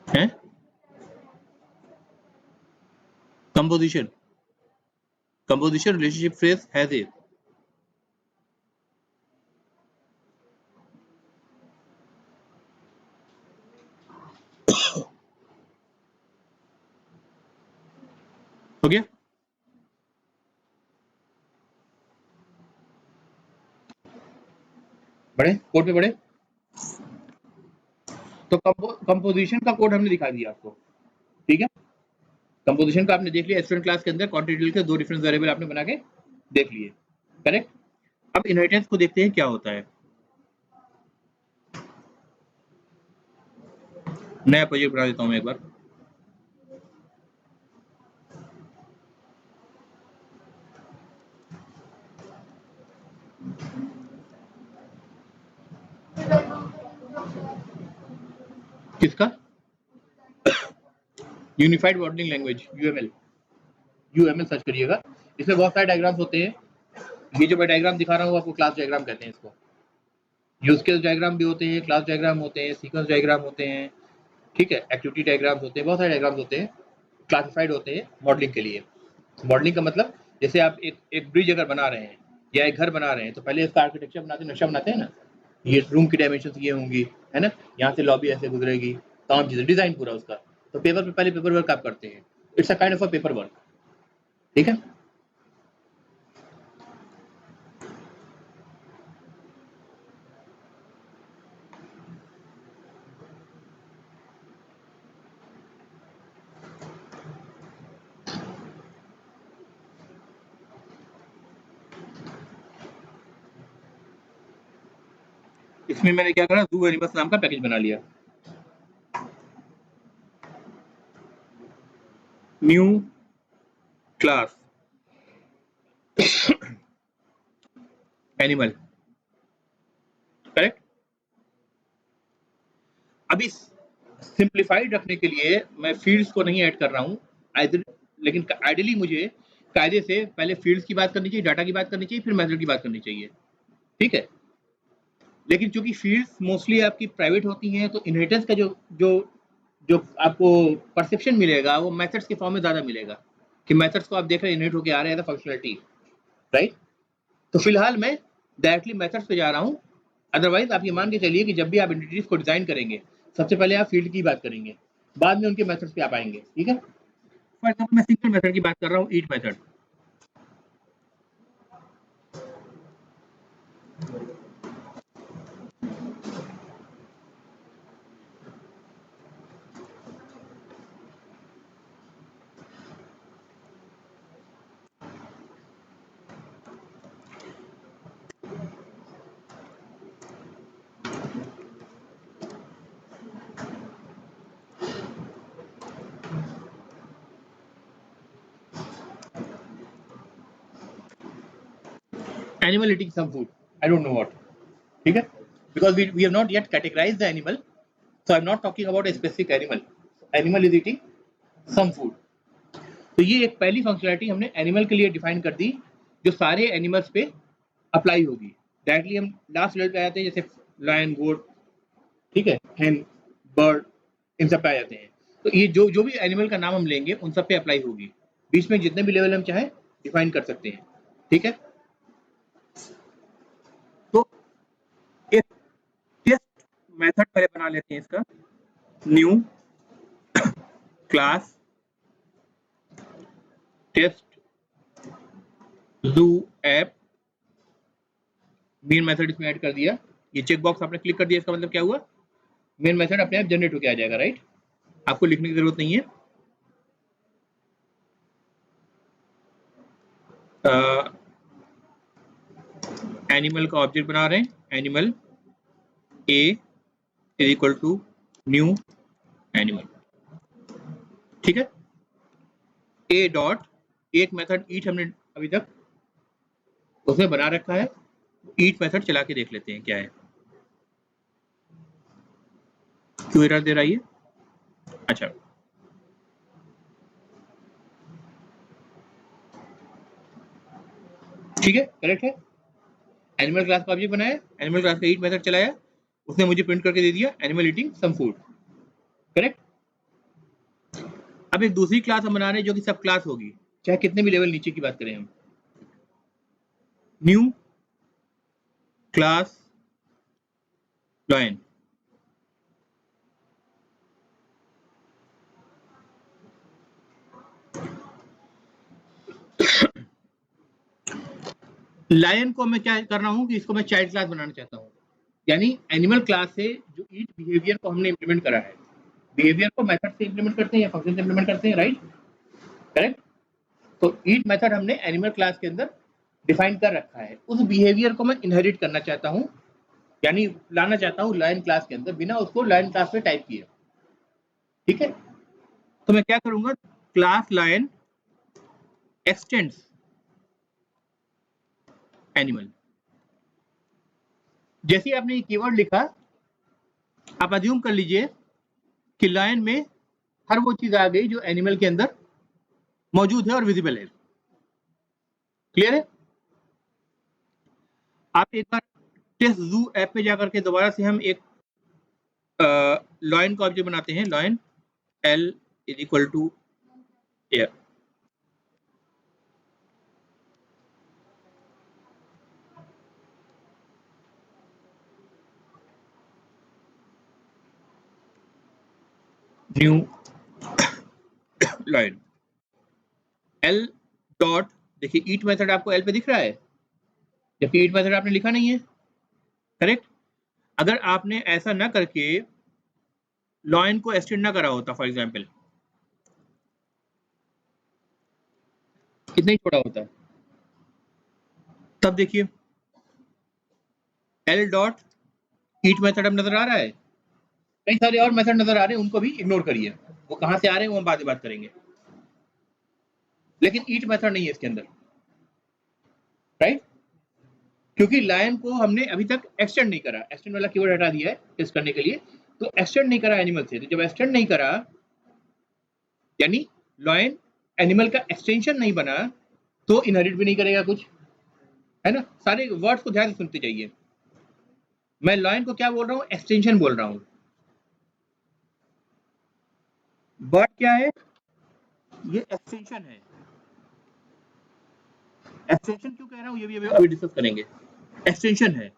हैं? Composition, composition relationship phrase has a. हो गया? बड़े कोड पे बड़े। तो कंपोजिशन का कोड हमने दिखा दिया आपको। ठीक है, कंपोजिशन का आपने देख लिया, स्टूडेंट क्लास के अंदर क्वांटिटी के दो डिफरेंट वेरिएबल आपने बना के देख लिए। करेक्ट। अब इनहेरिटेंस को देखते हैं क्या होता है। नया प्रोजेक्ट बना देता हूं मैं एक बार। किसका? Unified modelling language, UML. UML search करिएगा, इसमें बहुत सारे डायग्राम्स होते हैं। ये जो मैं डायग्राम दिखा रहा हूँ आपको क्लास डायग्राम कहते हैं इसको। यूज केस डायग्राम भी होते हैं, क्लास डायग्राम होते हैं, सीक्वेंस डायग्राम होते हैं, ठीक है, एक्टिविटी डायग्राम्स होते हैं, बहुत सारे डायग्राम्स होते हैं, क्लासिफाइड होते हैं मॉडलिंग के लिए। मॉडलिंग का मतलब जैसे आप एक ब्रिज अगर बना रहे हैं या एक घर बना रहे हैं तो पहले इसका आर्किटेक्चर बनाते हैं, नक्शा बनाते हैं ना, ये रूम की डायमेंशन ये होंगी, है ना, यहाँ से लॉबी ऐसे गुजरेगी, तमाम चीजें, डिजाइन पूरा उसका। तो पेपर पे पहले पेपर वर्क आप करते हैं, it's a kind of a paper work. ठीक है, इसमें मैंने क्या करा, जू एनिमल्स नाम का पैकेज बना लिया। New class animal. करेक्ट। अभी सिंप्लीफाइड रखने के लिए मैं फील्ड्स को नहीं ऐड कर रहा हूँ, लेकिन आइडियली मुझे कायदे से पहले फील्ड्स की बात करनी चाहिए, डाटा की बात करनी चाहिए, फिर मेथड की बात करनी चाहिए। ठीक है, लेकिन चूंकि फील्ड्स मोस्टली आपकी प्राइवेट होती हैं तो इनहेरिटेंस का जो जो जो आपको परसेप्शन मिलेगा वो मेथड्स के फॉर्म में ज्यादा मिलेगा, कि मेथड्स को आप देख रहे हैं इनहेरिट होकर आ रहे हैं फंक्शनलिटी। राइट। तो फिलहाल मैं डायरेक्टली मेथड्स पे जा रहा हूँ। अदरवाइज आप ये मान के चलिए कि जब भी आप एंटिटीज को डिजाइन करेंगे सबसे पहले आप फील्ड की बात करेंगे, बाद में उनके मेथड्स पे आप आएंगे। ठीक है, फॉर एग्जाम्पल मैं सिंपल मेथड की बात कर रहा हूँ, ईट method. animal eating some food, I don't know what, ठीक है, because we have not yet categorized the animal, so I'm not talking about a specific animal. Animal is eating some food. तो ये एक पहली फंक्शनलिटी हमने animal के लिए define कर दी जो सारे एनिमल्स पे अप्लाई होगी। डायरेक्टली हम लास्ट लेवल पे आ जाते हैं, जैसे लायन, गोट, ठीक है, हैन, बर्ड, इन सब पे आ जाते हैं। तो ये जो भी एनिमल का नाम हम लेंगे उन सब पे अप्लाई होगी। बीच में जितने भी लेवल हम चाहें डिफाइन कर सकते हैं, ठीक है। तो एक टेस्ट मेथड पहले बना लेते हैं इसका, new class test zoo app, main method इसमें ऐड कर दिया। ये चेक बॉक्स आपने क्लिक कर दिया, इसका मतलब क्या हुआ, मेन मेथड अपने आप जनरेट होकर आ जाएगा, राइट। आपको लिखने की जरूरत नहीं है। एनिमल का ऑब्जेक्ट बना रहे हैं, animal a is equal to new animal, ठीक है। ए डॉट एक मेथड ईट हमने अभी तक उसमें बना रखा है, ईट मेथड चला के देख लेते हैं क्या है, क्यों एरर दे रहा है ये। अच्छा, ठीक है, करेक्ट है। एनिमल क्लास का ऑब्जेक्ट बनाया, एनिमल क्लास का ईट मेथड चलाया, उसने मुझे प्रिंट करके दे दिया animal eating some food, correct. अब एक दूसरी क्लास हम बना रहे हैं जो कि सब क्लास होगी, चाहे कितने भी लेवल नीचे की बात करें हम। न्यू क्लास लायन, लायन को मैं क्या कर रहा हूं कि इसको मैं चाइल्ड क्लास बनाना चाहता हूं, यानी एनिमल क्लास से जो ईट बिहेवियर को हमने इंप्लीमेंट करा है, बिहेवियर को मेथड से इंप्लीमेंट करते हैं या फंक्शन से इंप्लीमेंट करते हैं, राइट, करेक्ट। तो ईट मेथड हमने एनिमल क्लास के अंदर डिफाइन कर रखा है, उस बिहेवियर को मैं इनहेरिट करना चाहता हूं, यानी लाना चाहता हूं लायन क्लास के अंदर बिना उसको लायन क्लास में टाइप किए, ठीक है। तो मैं क्या करूंगा, क्लास लायन एक्सटेंड्स एनिमल। जैसे आपने ये कीवर्ड लिखा, आप अज्यूम कर लीजिए कि लायन में हर वो चीज आ गई जो एनिमल के अंदर मौजूद है और विजिबल है, क्लियर है। आप एक बार टेस्ट ज़ू ऐप पे जाकर के दोबारा से हम एक लायन का ऑब्जेक्ट बनाते हैं, lion L is equal to air, new lion L dot, देखिए ईट मेथड आपको एल पे दिख रहा है, जबकि ईट मेथड आपने लिखा नहीं है, करेक्ट। अगर आपने ऐसा ना करके लायन को एक्सटेंड ना करा होता, फॉर एग्जांपल इतना ही छोटा होता, तब देखिए एल डॉट ईट मेथड अब नजर आ रहा है, कई सारे और मेथड नजर आ रहे हैं, उनको भी इग्नोर करिए, वो कहां से आ रहे हैं वो हम बाद में बात करेंगे, लेकिन ईट मेथड नहीं है इसके अंदर, राइट, क्योंकि लायन को हमने अभी तक एक्सटेंड नहीं करा, एक्सटेंड वाला कीवर्ड हटा दिया है टेस्ट करने के लिए, तो एक्सटेंड नहीं करा एनिमल से, तो जब एक्सटेंड नहीं करा यानी लायन एनिमल का एक्सटेंशन नहीं बना, तो इनहेरिट भी नहीं करेगा कुछ, है ना। सारे वर्ड्स को ध्यान से सुनते जाइए, मैं लायन को क्या बोल रहा हूँ, एक्सटेंशन बोल रहा हूँ। बर्ड क्या है, ये एक्सटेंशन है, एक्सटेंशन क्यों कह रहा हूँ ये भी अभी डिस्कस करेंगे, एक्सटेंशन है।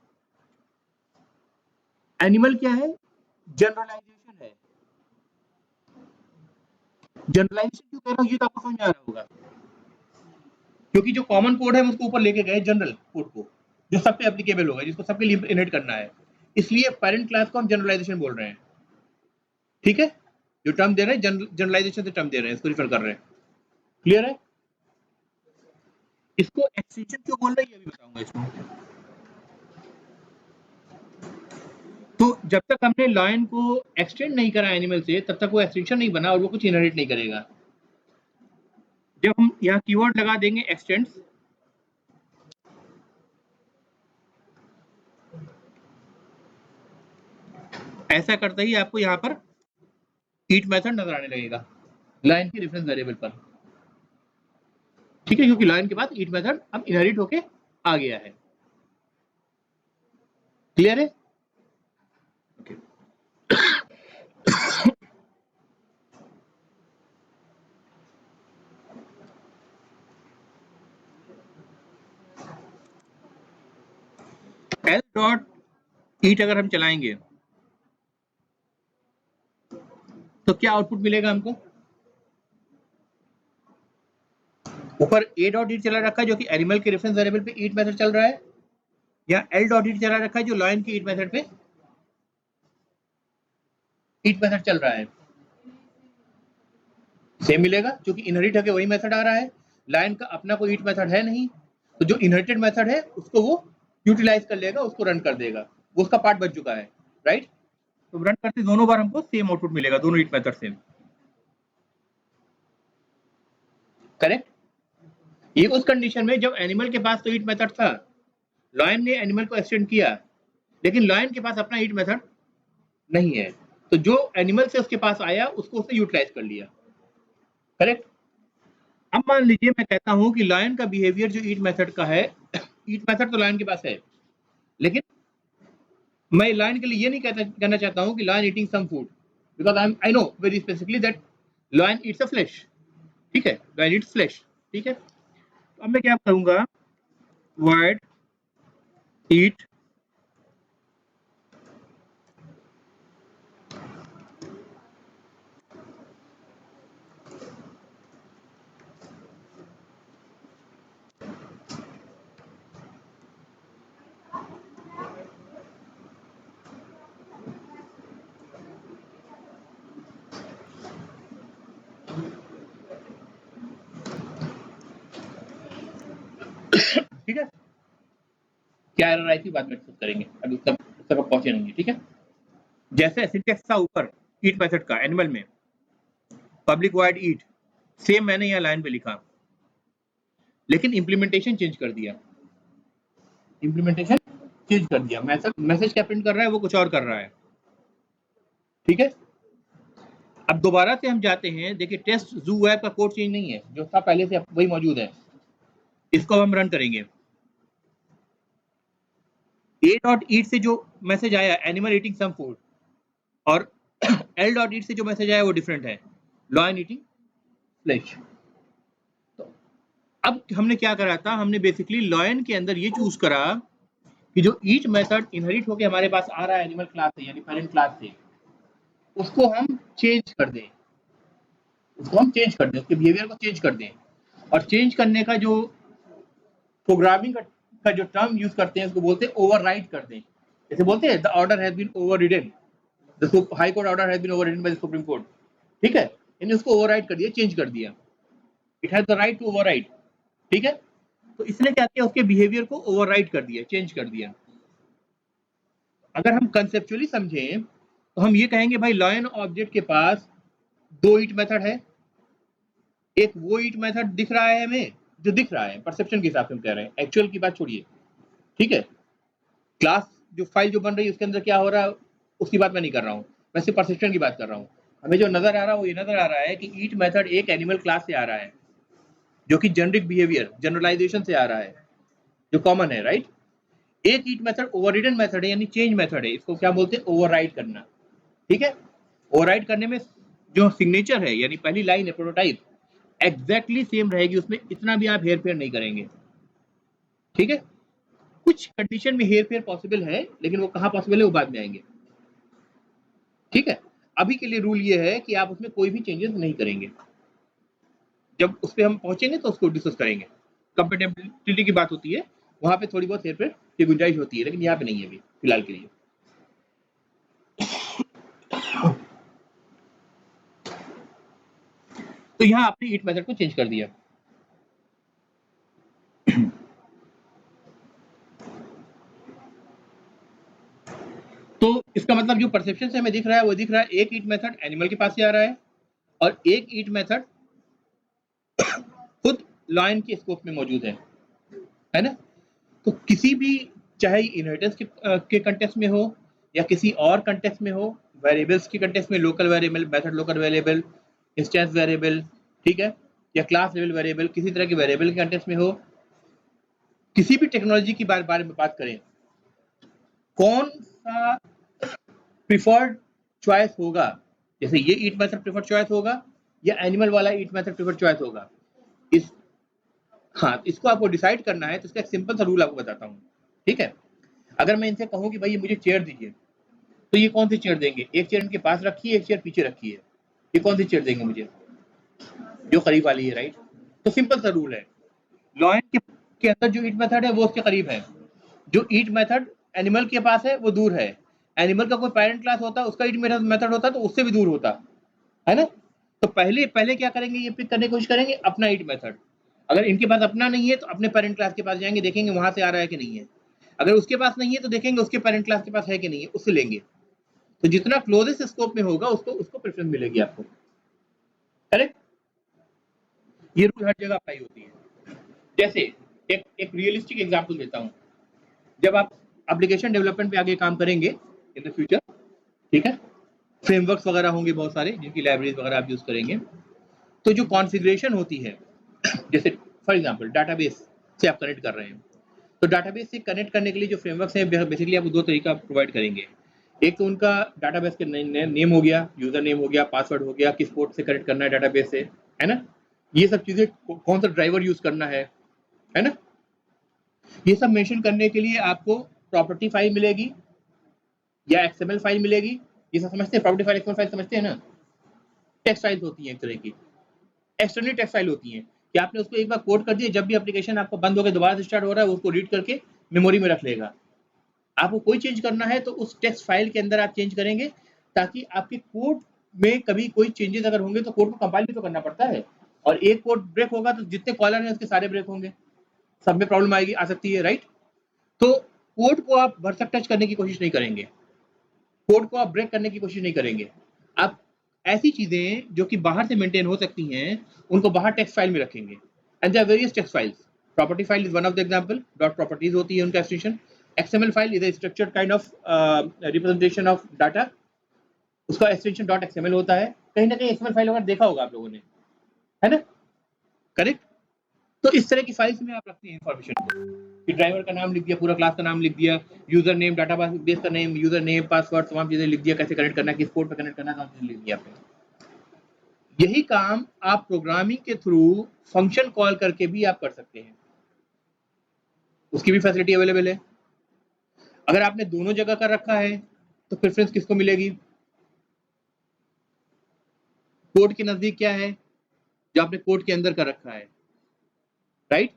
एनिमल क्या है, जनरलाइजेशन है, जनरलाइजेशन क्यों कह रहा हूँ ये तो आपको समझ में आ रहा होगा, क्योंकि जो कॉमन कोड है उसको ऊपर लेके गए जनरल कोड को, जो सब पे एप्लीकेबल होगा, जिसको सबके लिए इनहेरिट करना है, इसलिए पेरेंट क्लास को हम जनरलाइजेशन बोल रहे हैं, ठीक है। जो टर्म दे रहे हैं जनरलाइजेशन से टर्म दे रहे हैं, इसको रिफर कर रहे हैं, क्लियर है। इसको एक्सटेंशन क्यों बोल रहे हैं ये भी बताऊंगा इसको। तो जब तक हमने लायन को एक्सटेंड नहीं करा एनिमल से, तब तक वो एक्सटेंशन नहीं बना और वो कुछ इनहेरिट नहीं करेगा। जब हम यहाँ कीवर्ड लगा देंगे एक्सटेंड्स, ऐसा करते ही आपको यहाँ पर ईट मेथड नजर आने लगेगा लाइन के रेफरेंस वेरिएबल पर, ठीक है, क्योंकि लाइन के बाद ईट मेथड अब इनहेरिट होके आ गया है। क्लियर है? okay. एल डॉट ईट अगर हम चलाएंगे तो क्या आउटपुट मिलेगा हमको? ऊपर ए डॉट ईट चला रखा है जो कि एनिमल के रेफरेंस वेरिएबल पे ईट मेथड चल रहा है, या एल डॉट ईट चला रखा है जो लाइन की ईट मेथड पे ईट मेथड चल रहा है। सेम मिलेगा क्योंकि इनहेरिट होके वही मेथड आ रहा है, लाइन का अपना कोई ईट मेथड है नहीं, तो जो इनहेरिटेड मेथड है उसको वो यूटिलाइज कर लेगा, उसको रन कर देगा, वो उसका पार्ट बन चुका है, राइट? तो रन करते दोनों बार हमको सेम आउटपुट मिलेगा, दोनों ईट मेथड सेम, करेक्ट? ये उस कंडीशन में जब एनिमल के पास तो ईट मेथड था, लायन ने एनिमल को एक्सटेंड किया, लेकिन लायन के पास अपना ईट मेथड नहीं है, तो जो एनिमल से उसके पास आया उसको उसने यूटिलाइज कर लिया, करेक्ट? अब मान लीजिए मैं कहता हूं कि लायन का बिहेवियर जो ईट मेथड का है, ईट मेथड तो लायन के पास है, लेकिन मैं लायन के लिए ये नहीं कहना चाहता हूं कि lion eating some food, because I know very specifically that lion eats a flesh, ठीक है, लायन ईट्स फ्लैश, ठीक है। तो अब मैं क्या करूंगा, void eat ठीक है, क्या एरर आई थी बाद में डिस्कस करेंगे, अभी तक पहुंचे नहीं, ठीक है। जैसे सिंटेक्स था ऊपर ईट मेथड का एनिमल में, पब्लिक वॉइड ईट, सेम मैंने यहाँ लाइन पे लिखा, लेकिन इंप्लीमेंटेशन चेंज कर दिया, इंप्लीमेंटेशन चेंज कर दिया, मैसेज क्या प्रिंट कर रहा है वो कुछ और कर रहा है, ठीक है। अब दोबारा से हम जाते हैं, देखिए टेस्ट जू वेब का कोड चेंज नहीं है, जो था पहले से वही मौजूद है, इसको हम रन करेंगे। ए डॉट ईट से जो मैसेज आया एनिमल ईटिंग सम फूड, और एल डॉट ईट से जो मैसेज आया वो डिफरेंट है, लायन ईटिंग फ्लैश। तो अब हमने क्या करा था, हमने बेसिकली लायन के अंदर ये चूज करा कि जो ईट मेथड इनहेरिट होके हमारे पास आ रहा है एनिमल क्लास से, यानी पेरेंट क्लास से, उसको हम चेंज कर दें, उसके बिहेवियर को चेंज कर दें, और चेंज करने का जो प्रोग्रामिंग का जो टर्म यूज करते हैं उसको बोलते हैं ओवरराइड कर दें। जैसे बोलते हैं the order has been overridden, the high court order has been overridden by the supreme court, ठीक है, इन्हें उसको ओवरराइड कर दिया, चेंज कर दिया, it has the right to override, ठीक है। तो इसने क्या किया, उसके बिहेवियर को ओवरराइड कर दिया, चेंज कर दिया। अगर हम कंसेप्चुअली समझें तो हम ये कहेंगे भाई लायन ऑब्जेक्ट के पास दो ईट मेथड है, एक वो ईट मेथड दिख रहा है हमें, जो दिख रहा है परसेप्शन के हिसाब से हम कह रहे हैं, एक्चुअल की बात छोड़िए, ठीक है। क्लास जो फाइल जो बन रही है उसके अंदर क्या हो रहा है उसकी बात मैं नहीं कर रहा हूँ, मैं सिर्फ परसेप्शन की बात कर रहा हूँ। हमें जो नजर आ रहा है वो ये नजर आ रहा है कि ईट मेथड एक एनिमल क्लास से आ रहा है, जो कि जेनरिक बिहेवियर जनरलाइजेशन से आ रहा है, जो कॉमन है, राइट। एक ईट मेथड ओवररिडन मेथड है, यानी चेंज मेथड है, इसको क्या बोलते हैं, ओवरराइड करना, ठीक है। ओवरराइड करने में जो सिग्नेचर है यानी पहली लाइन है प्रोटोटाइप, एग्जैक्टली सेम रहेगी, उसमें इतना भी आप हेर फेर नहीं करेंगे, ठीक है। कुछ कंडीशन में हेर फेर पॉसिबल है, लेकिन वो कहाँ पॉसिबल है वो बाद में आएंगे, ठीक है। अभी के लिए रूल ये है कि आप उसमें कोई भी चेंजेस नहीं करेंगे, जब उस पर हम पहुंचेंगे तो उसको डिस्कस करेंगे। कंपेटेबिलिटी की बात होती है, वहां पे थोड़ी बहुत हेर फेर की गुंजाइश होती है, लेकिन यहाँ पे नहीं है अभी फिलहाल के लिए। तो यहाँ आपने ईट मेथड को चेंज कर दिया। तो इसका मतलब जो परसेप्शन से हमें दिख रहा है वो दिख रहा है एक ईट मेथड एनिमल के पास से आ रहा है, और एक ईट मेथड खुद लायन के स्कोप में मौजूद है ना। तो किसी भी चाहे इनहेरिटेंस के कंटेक्स्ट में हो या किसी और कंटेक्स्ट में हो, वेरिएबल्स की कंटेक्स्ट में, local variable, method local variable, instance variable, ठीक है, या क्लास लेवल वेरिएबल, किसी तरह के वेरिएबल के कंटेक्स्ट में हो, किसी भी टेक्नोलॉजी की बारे में बात करें, कौन सा प्रिफर्ड चॉइस होगा, जैसे ये ईट मेथड प्रिफर्ड चॉइस होगा या एनिमल वाला ईट मेथड प्रिफर्ड चॉइस होगा, इस हाँ, इसको आपको डिसाइड करना है। तो इसका एक सिंपल सा रूल आपको बताता हूँ, ठीक है। अगर मैं इनसे कहूँ कि भाई ये मुझे चेयर दीजिए, तो ये कौन सी चेयर देंगे? एक चेयर इनके पास रखी है, एक चेयर पीछे रखी है, ये कौन सी चेयर देंगे मुझे? जो करीब वाली है, राइट। तो सिंपल सा रूल है, लॉयन के अंदर जो ईट मेथड है वो उसके करीब है, जो ईट मेथड एनिमल के पास है वो दूर है। एनिमल का कोई पेरेंट क्लास होता है, उसका ईट मेथड होता तो उससे भी दूर होता है ना। तो पहले क्या करेंगे, ये पिक करने की कोशिश करेंगे अपना ईट मेथड। अगर इनके पास अपना नहीं है तो अपने पेरेंट क्लास के पास जाएंगे, देखेंगे वहां से आ रहा है कि नहीं है। अगर उसके पास नहीं है तो देखेंगे उसके पेरेंट क्लास के पास है कि नहीं है, उससे लेंगे। तो जितना क्लोजेस्ट स्कोप में होगा उसको प्रेफरेंस मिलेगी आपको, करेक्ट। ये रूल हर जगह अप्लाई होती है। जैसे एक रियलिस्टिक एग्जांपल देता हूँ, जब आप एप्लीकेशन डेवलपमेंट पे आगे काम करेंगे इन द फ्यूचर, ठीक है, फ्रेमवर्क्स वगैरह होंगे बहुत सारे जिनकी लाइब्रेरीज वगैरह आप यूज करेंगे, तो जो कॉन्फ़िगरेशन होती है, जैसे फॉर एग्जांपल डाटाबेस से आप कनेक्ट कर रहे हैं, तो डाटाबेस से कनेक्ट करने के लिए जो फ्रेमवर्क्स हैं बेसिकली आपको दो तरीका प्रोवाइड करेंगे। एक तो उनका डाटाबेस के नेम हो गया, यूजर नेम हो गया, पासवर्ड हो गया, किस पोर्ट से कनेक्ट करना है डाटाबेस से, है ना, ये सब चीजें, कौन सा ड्राइवर यूज करना है ना, ये सब मेंशन करने के लिए आपको प्रॉपर्टी फाइल मिलेगी या एक्सएमएल फाइल मिलेगी। ये सब समझते हैं, प्रॉपर्टी फाइल एक्सएमएल फाइल समझते हैं ना, टेक्स्ट फाइल्स होती हैं एक तरह की, एक्सटर्नल टेक्स्ट फाइल होती हैं कि आपने उसको एक बार कोड कर दिया, जब भी एप्लीकेशन आपको बंद होकर दोबारा से स्टार्ट हो रहा है उसको रीड करके मेमोरी में रख लेगा। आपको कोई चेंज करना है तो उस टेक्स्ट फाइल के अंदर आप चेंज करेंगे, ताकि आपके कोड में कभी कोई चेंजेस अगर होंगे तो कोड को कंपाइल भी तो करना पड़ता है, और एक कोड ब्रेक होगा तो जितने कॉलर हैं उसके सारे ब्रेक होंगे, सब में प्रॉब्लम आएगी, आ सकती है, राइट। तो कोड को आप भरसक टच करने की कोशिश नहीं करेंगे, कोड को आप ब्रेक करने की कोशिश नहीं करेंगे। आप ऐसी चीजें जो कि बाहर से मेंटेन हो सकती हैं उनको बाहर टेक्स्ट फाइल में रखेंगे, and there various text files. Property file is one of the example, dot properties होती है उनका extension. XML file is a structured kind of representation of data, उसका एक्सटेंशन डॉट XML होता है। कहीं ना कहीं XML फाइल अगर देखा होगा आप लोगों ने, है ना, करेक्ट। तो इस तरह की फाइल्स में आप रखते हैं इंफॉर्मेशन को, कि ड्राइवर का नाम लिख दिया, पूरा क्लास का नाम लिख दिया, यूजर नेम, डाटा बेस का नेम, यूजर नेम, पासवर्ड, तमाम चीजें लिख दिया, कैसे कनेक्ट करना है, किस पोर्ट पे कनेक्ट करना है, सब चीजें लिख दिया आपने। यही काम आप प्रोग्रामिंग के थ्रू फंक्शन कॉल करके भी आप कर सकते हैं, उसकी भी फैसिलिटी अवेलेबल है। अगर आपने दोनों जगह कर रखा है तो प्रेफरेंस किसको मिलेगी? कोड के नजदीक क्या है, जो आपने कोड के अंदर कर रखा है, राइट,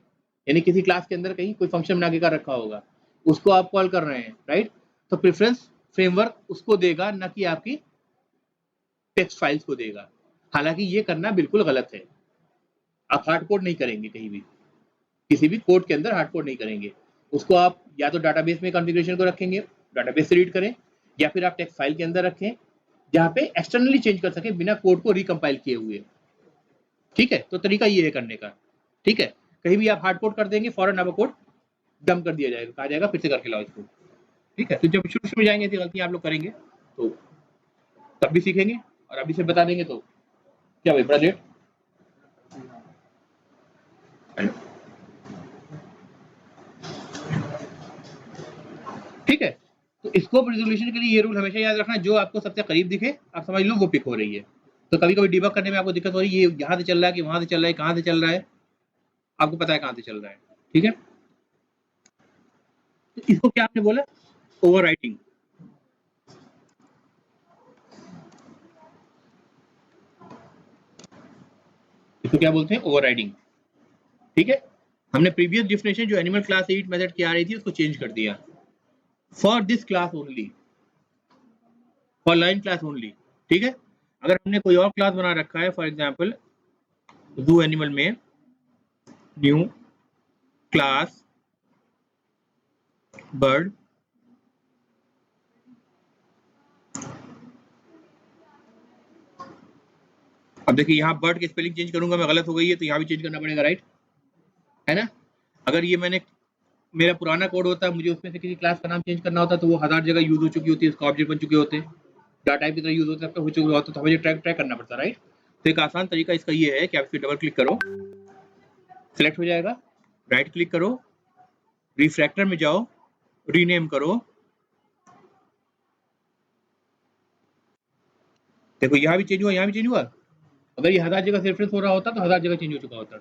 यानी किसी क्लास के अंदर कहीं कोई फंक्शन बना के कर रखा होगा, उसको आप कॉल कर रहे हैं, राइट। तो प्रेफरेंस फ्रेमवर्क उसको देगा, ना कि आपकी टेक्स्ट फाइल्स को देगा। हालांकि ये करना बिल्कुल गलत है, आप हार्ड कोड नहीं करेंगे कहीं भी, किसी भी कोड के अंदर हार्ड कोड नहीं करेंगे। उसको आप या तो डाटाबेस में कॉन्फ़िगरेशन को रखेंगे, डाटाबेस से रीड करें, या फिर आप टेक्स्ट फाइल के अंदर रखें जहाँ पे एक्सटर्नली चेंज कर सके बिना कोड को रिकम्पाइल किए हुए, ठीक है। तो तरीका ये है करने का, ठीक है। कहीं भी आप हार्ड कोड कर देंगे, फौरन आपका कोड डंप कर दिया जाएगा, कहा जाएगा फिर से करके लाओ इसको, ठीक है। तो जब शुरू में जाएंगे ऐसी गलतियां आप लोग करेंगे तो तब भी सीखेंगे, और अभी से बता देंगे तो क्या भाई बड़ा लेट। ठीक है, तो स्कोप रिजोल्यूशन के लिए ये रूल हमेशा याद रखना, जो आपको सबसे करीब दिखे आप समझ लो वो पिक हो रही है। तो कभी कभी डिबग करने में आपको दिक्कत हो रही है, ये यहाँ से चल रहा है कि वहां से चल रहा है, कहाँ से चल रहा है, आपको पता है कहाँ से चल रहा है, ठीक है। तो इसको क्या आपने बोला, ओवरराइटिंग। इसको क्या बोलते हैं, ओवरराइडिंग, ठीक है। हमने प्रीवियस डेफिनेशन जो एनिमल क्लास 8 मेथड की आ रही थी उसको चेंज कर दिया, for this class only, for line class only, ठीक है। अगर हमने कोई और क्लास बना रखा है, फॉर एग्जांपल जू एनिमल में न्यू क्लास बर्ड, अब देखिए यहाँ बर्ड की स्पेलिंग चेंज करूंगा मैं, गलत हो गई है तो यहाँ भी चेंज करना पड़ेगा, राइट, है ना। अगर ये मैंने मेरा पुराना कोड होता है, मुझे उसमें से किसी क्लास का नाम चेंज करना होता है तो वो 1000 जगह यूज हो चुकी होती है, इसका ऑब्जेक्ट बन चुके होते हैं, डाटा टाइप की तरह यूज होता है, हो चुका होता है, तो हमें ट्रैक करना पड़ता है, राइट। तो एक आसान तरीका इसका ये है कि आप इस पर डबल क्लिक करो, सिलेक्ट हो जाएगा, राइट क्लिक करो, रिफ्रैक्टर में जाओ, रीनेम करो, देखो यहाँ भी चेंज हुआ, यहाँ भी चेंज हुआ। अगर ये 1000 जगह से रेफरेंस हो रहा होता तो 1000 जगह चेंज हो चुका होता,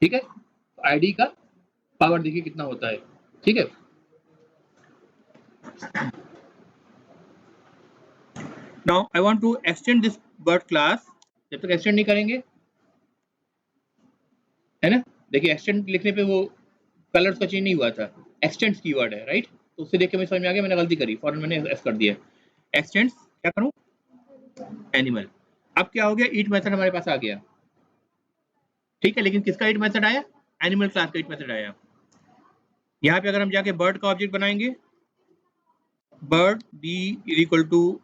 ठीक है। आईडी का पावर देखिए कितना होता है, ठीक है। Now I want to extend this bird class, जब तक एक्सटेंड नहीं करेंगे, है ना, देखिए एक्सटेंड लिखने पे वो कलर्स का चेंज नहीं हुआ था, एक्सटेंड्स कीवर्ड है, राइट। तो उससे देख के मुझे समझ में आ गया मैंने गलती करी, फॉरन मैंने एस कर दिया, एक्सटेंड्स क्या करूं, एनिमल। अब क्या हो गया, ईट मेथड हमारे पास आ गया, ठीक है, लेकिन किसका ईट मेथड आया, एनिमल क्लास का ईट मेथड आया। यहाँ पे अगर हम जाके बर्ड का ऑब्जेक्ट बनाएंगे, bird B equal to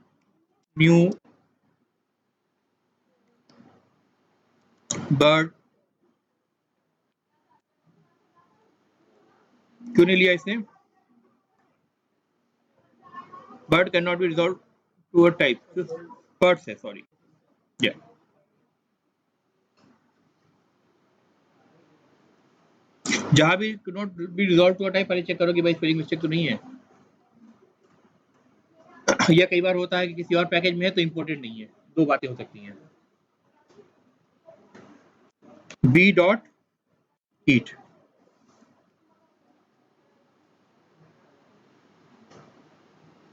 new bird, क्यों नहीं लिया इसने, bird can not be resolve to a type, birds है, सॉरी, या जहां भी not be resolve to a type, पहले चेक करो कि भाई स्पेलिंग मिस्टेक तो नहीं है। यह कई बार होता है कि किसी और पैकेज में है तो इंपोर्टेड नहीं है, दो बातें हो सकती हैं। बी डॉट ईट,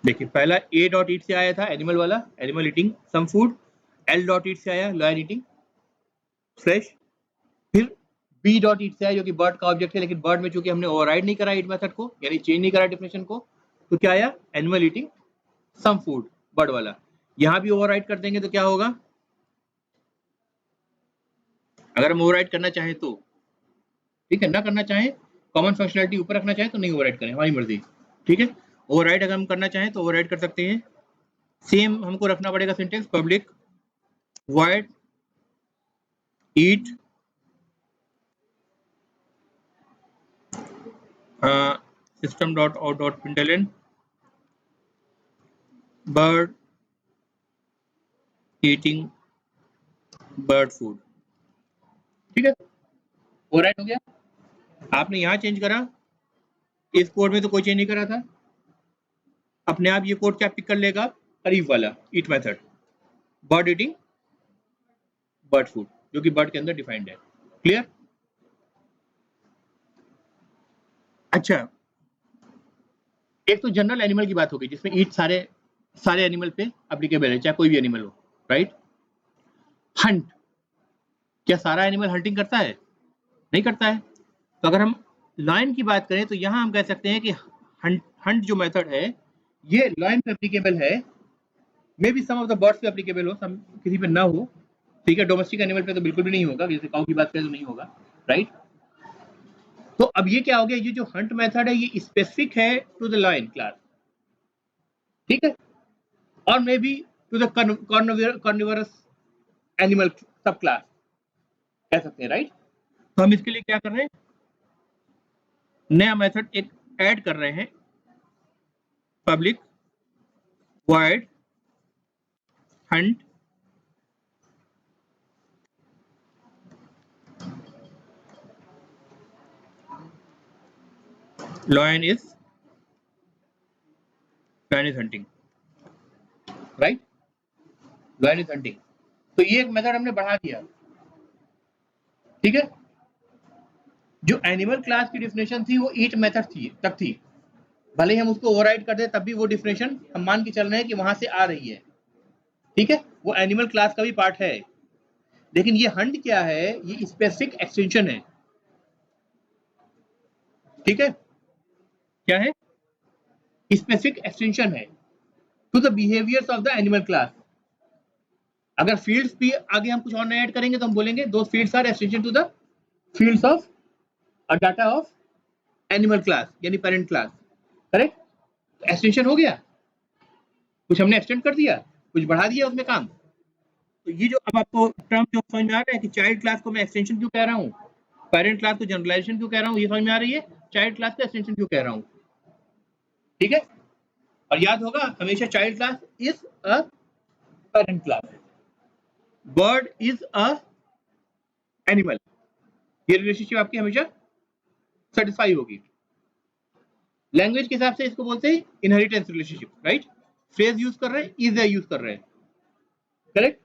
देखिए पहला ए डॉट ईट से आया था एनिमल वाला, animal eating some food, L dot eat से आया लॉयन ईटिंग फ्रेश, फिर बी डॉट ईट से आया जो कि बर्ड का ऑब्जेक्ट है, लेकिन बर्ड में चूंकि हमने ओवरराइड नहीं करा ईट मेथड को, यानी चेंज नहीं करा डेफिनेशन को, तो क्या आया, animal eating some food, bird वाला। यहां भी ओवरराइड कर देंगे तो क्या होगा, अगर हम ओवरराइड करना चाहें तो, ठीक है, ना करना चाहें, कॉमन फंक्शनलिटी ऊपर रखना चाहें तो नहीं ओवरराइड करें, हमारी मर्जी, ठीक है। ओवरराइड अगर हम करना चाहें तो ओवरराइड कर सकते हैं। सेम हमको रखना पड़ेगा syntax, public void eat system.out.println bird eating bird food, ठीक है, ओवरराइड हो गया। आपने यहाँ चेंज करा, इस कोड में तो कोई चेंज नहीं करा था, अपने आप ये कोड क्या पिक कर लेगा, करीब वाला eat method, bird eating bird food, जो कि बर्ड के अंदर डिफाइंड है, क्लियर। अच्छा, एक तो जनरल एनिमल की बात हो गई जिसमें ईट सारे एनिमल पे एप्लीकेबल है, चाहे कोई भी एनिमल हो, राइट। हंट, क्या सारा एनिमल हंटिंग करता है, नहीं करता है। तो अगर हम लाइन की बात करें तो यहां हम कह सकते हैं कि हंट जो मेथड है ये लाइन पे एप्लीकेबल है, maybe some of the birds पे एप्लीकेबल हो, सम किसी पे ना हो, ठीक है, डोमेस्टिक एनिमल पे तो बिल्कुल भी नहीं होगा, जैसे काऊ की बात करें तो नहीं होगा, राइट। तो अब ये क्या हो गया, ये जो हंट मेथड है ये स्पेसिफिक है टू द लाइन क्लास, ठीक है, और maybe to the carnivorous animal subclass कह सकते हैं, राइट। तो हम इसके लिए क्या कर रहे हैं, नया मेथड एक ऐड कर रहे हैं, public void hunt lion is hunting, right, lion is hunting। तो ये एक मेथड हमने बढ़ा दिया, ठीक है। जो एनिमल क्लास की डिफिनेशन थी वो ईट मेथड तक थी, भले ही हम उसको ओवरराइड कर दे तब भी वो डिफिनेशन हम मान के चल रहे हैं कि वहां से आ रही है, ठीक है, वो एनिमल क्लास का भी पार्ट है। लेकिन ये हंट क्या है, ये स्पेसिफिक एक्सटेंशन है, ठीक है, क्या है, स्पेसिफिक एक्सटेंशन है to the behaviours of the animal class. अगर फील्ड्स भी आगे हम कुछ और नया ऐड करेंगे तो हम बोलेंगे दो fields are extension to the fields of a data of animal class यानी पेरेंट क्लास, करेक्ट। एक्सटेंशन हो गया, कुछ हमने एक्सटेंड कर दिया, कुछ बढ़ा दिया उसमें काम। तो ये जो अब आपको टर्म जो समझ में आ रहा है कि चाइल्ड क्लास को मैं एक्सटेंशन क्यों कह रहा हूँ, पेरेंट क्लास को जनरलाइजेशन क्यों कह रहा हूँ, ये समझ में आ रही है। चाइल्ड क्लास का एक्सटेंशन क्यों कह रहा हूं, ठीक है। और याद होगा हमेशा child class is a parent class, bird is a animal, ये रिलेशनशिप आपकी हमेशा सेटिस्फाई होगी। लैंग्वेज के हिसाब से इसको बोलते हैं inheritance relationship, right. Phrase use कर रहे हैं, इज ए यूज कर रहे हैं, करेक्ट।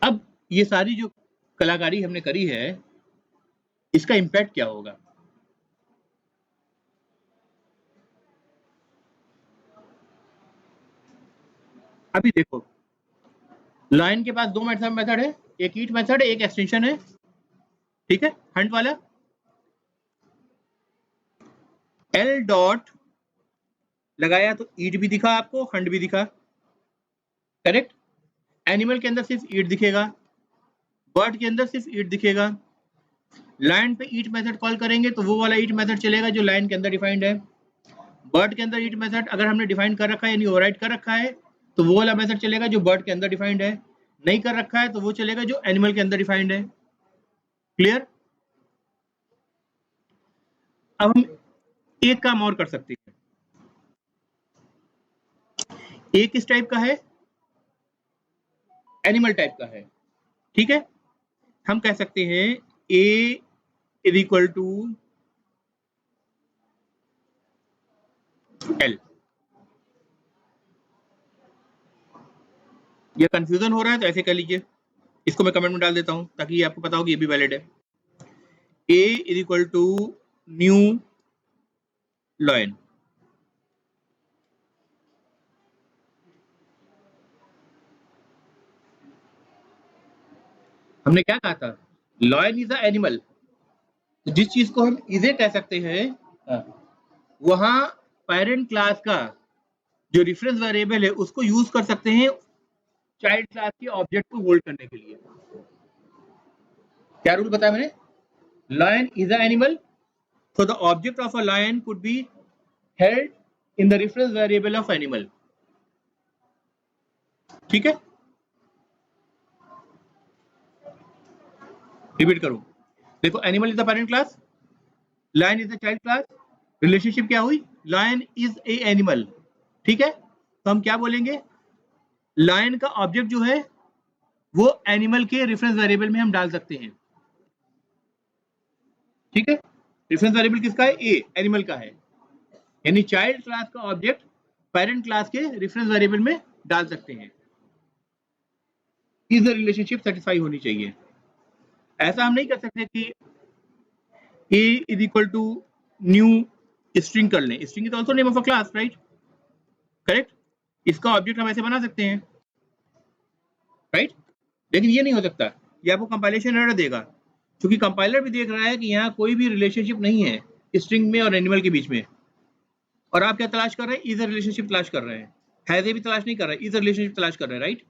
अब ये सारी जो कलाकारी हमने करी है इसका इम्पैक्ट क्या होगा, अभी देखो लाइन के पास दो मेथड है, एक ईट मेथड है, एक एक्सटेंशन है, ठीक है। हंट वाला एल डॉट लगाया तो ईट भी दिखा आपको, हंट भी दिखा, करेक्ट। एनिमल के अंदर सिर्फ ईट दिखेगा, बर्ड के अंदर सिर्फ ईट दिखेगा। लाइन पे ईट मेथड कॉल करेंगे तो वो वाला ईट मेथड चलेगा जो लाइन के अंदर डिफाइंड है। बर्ड के अंदर ईट मेथड अगर हमने डिफाइन कर रखा है यानी ओवरराइड कर रखा है तो वो वाला मेथड चलेगा जो बर्ड के अंदर डिफाइंड है, नहीं कर रखा है तो वो चलेगा जो एनिमल के अंदर डिफाइंड है। क्लियर। अब हम एक काम और कर सकते हैं, एक किस टाइप का है, एनिमल टाइप का है, ठीक है। हम कह सकते हैं ए इज इक्वल टू एल। ये कंफ्यूजन हो रहा है तो ऐसे कर लीजिए, इसको मैं कमेंट में डाल देता हूं ताकि ये आपको पता हो कि ये भी वैलिड है। A is equal to new lion, हमने क्या कहा था, लॉयन इज अ एनिमल, तो जिस चीज को हम इजे कह सकते हैं वहां पेरेंट क्लास का जो रेफरेंस वेरिएबल है उसको यूज कर सकते हैं चाइल्ड क्लास के ऑब्जेक्ट को होल्ड करने के लिए। क्या रूल बताया मैंने, lion is a animal, so the object of a lion could be held in the reference variable of animal, ठीक है। रिपीट करूं, देखो animal is the parent class, lion is the child class, relationship क्या हुई, lion is a animal, ठीक है। तो हम क्या बोलेंगे, लायन का ऑब्जेक्ट जो है वो एनिमल के रेफरेंस वेरिएबल में हम डाल सकते हैं, ठीक है। रेफरेंस वेरिएबल किसका है, ए, एनिमल का है, यानी चाइल्ड क्लास का ऑब्जेक्ट पेरेंट क्लास के रेफरेंस वेरिएबल में डाल सकते हैं। इज द रिलेशनशिप सेटिस्फाई होनी चाहिए। ऐसा हम नहीं कर सकते कि a is equal to new string कर लें, string is also name of a class, right, correct. इसका ऑब्जेक्ट हम ऐसे बना सकते हैं, राइट, लेकिन ये नहीं हो सकता, ये आपको कंपाइलेशन एरर देगा, क्योंकि कंपाइलर भी देख रहा है कि यहाँ कोई भी रिलेशनशिप नहीं है स्ट्रिंग में और एनिमल के बीच में, और आप क्या तलाश कर रहे हैं, इज अ रिलेशनशिप तलाश कर रहे हैं, हैज ए भी तलाश नहीं कर रहे, इज अ रिलेशनशिप तलाश कर रहे हैं, राइट।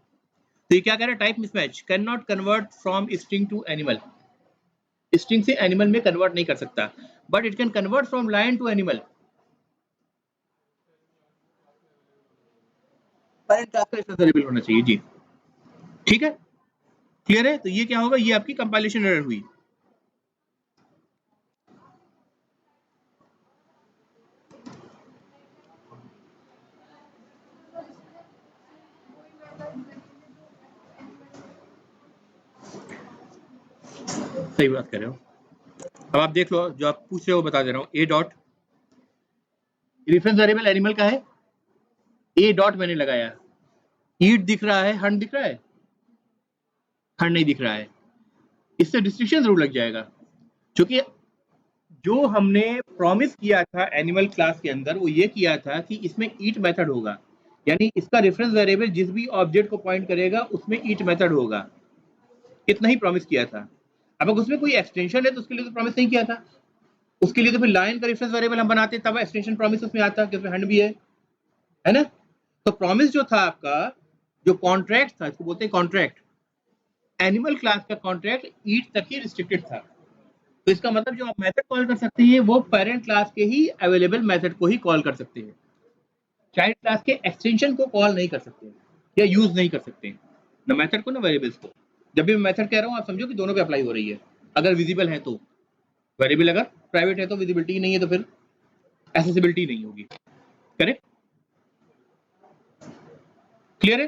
तो ये क्या कह रहा है, type mismatch, can not convert from string to animal, string से एनिमल में कन्वर्ट नहीं कर सकता, but it can convert from lion to animal. Parent class का रेफरेंस वेरिएबल होना चाहिए जी, ठीक है। क्लियर है, तो ये क्या होगा, ये आपकी कंपाइलेशन एरर हुई। सही बात कर रहे हो। अब आप देख लो जो आप पूछ रहे हो बता दे रहा हूं, ए डॉट रेफरेंस वेरिएबल एनिमल का है, ए डॉट मैंने लगाया, ईट दिख रहा है, हंट दिख रहा है, हंट नहीं दिख रहा है, इससे डिस्ट्रिक्शन जरूर लग जाएगा, क्योंकि जो हमने प्रॉमिस किया था एनिमल क्लास के अंदर वो ये किया था कि इसमें ईट मेथड होगा, यानी इसका रेफरेंस वेरिएबल जिस भी ऑब्जेक्ट को पॉइंट करेगा उसमें ईट मेथड होगा, इतना ही प्रॉमिस किया था। अब अगर उसमें कोई एक्सटेंशन है तो उसके लिए तो प्रॉमिस नहीं किया था, उसके लिए तो फिर लाइन का रेफरेंस वेरिएबल हम बनाते तब एक्सटेंशन प्रॉमिस उसमें आता कि उसमें हंट भी है ना। तो प्रॉमिस जो था आपका, जो कॉन्ट्रैक्ट था, इसको बोलते हैं कॉन्ट्रैक्ट, एनिमल क्लास का कॉन्ट्रैक्ट ईट तक ही रिस्ट्रिक्टेड था, तो इसका मतलब जो आप मेथड कॉल कर सकते हैं वो पेरेंट क्लास के ही अवेलेबल मेथड को ही कॉल कर सकते हैं, चाइल्ड क्लास के एक्सटेंशन को कॉल नहीं कर सकते। या यूज नहीं कर सकते, ना मेथड को ना वेरिएबल्स को। जब भी मैं मेथड कह रहा हूँ आप समझो कि दोनों पे अप्लाई हो रही है, अगर विजिबल है तो। वेरिएबल अगर प्राइवेट है तो विजिबिलिटी नहीं है तो फिर एक्सेसिबिलिटी नहीं होगी। करेक्ट? क्लियर है?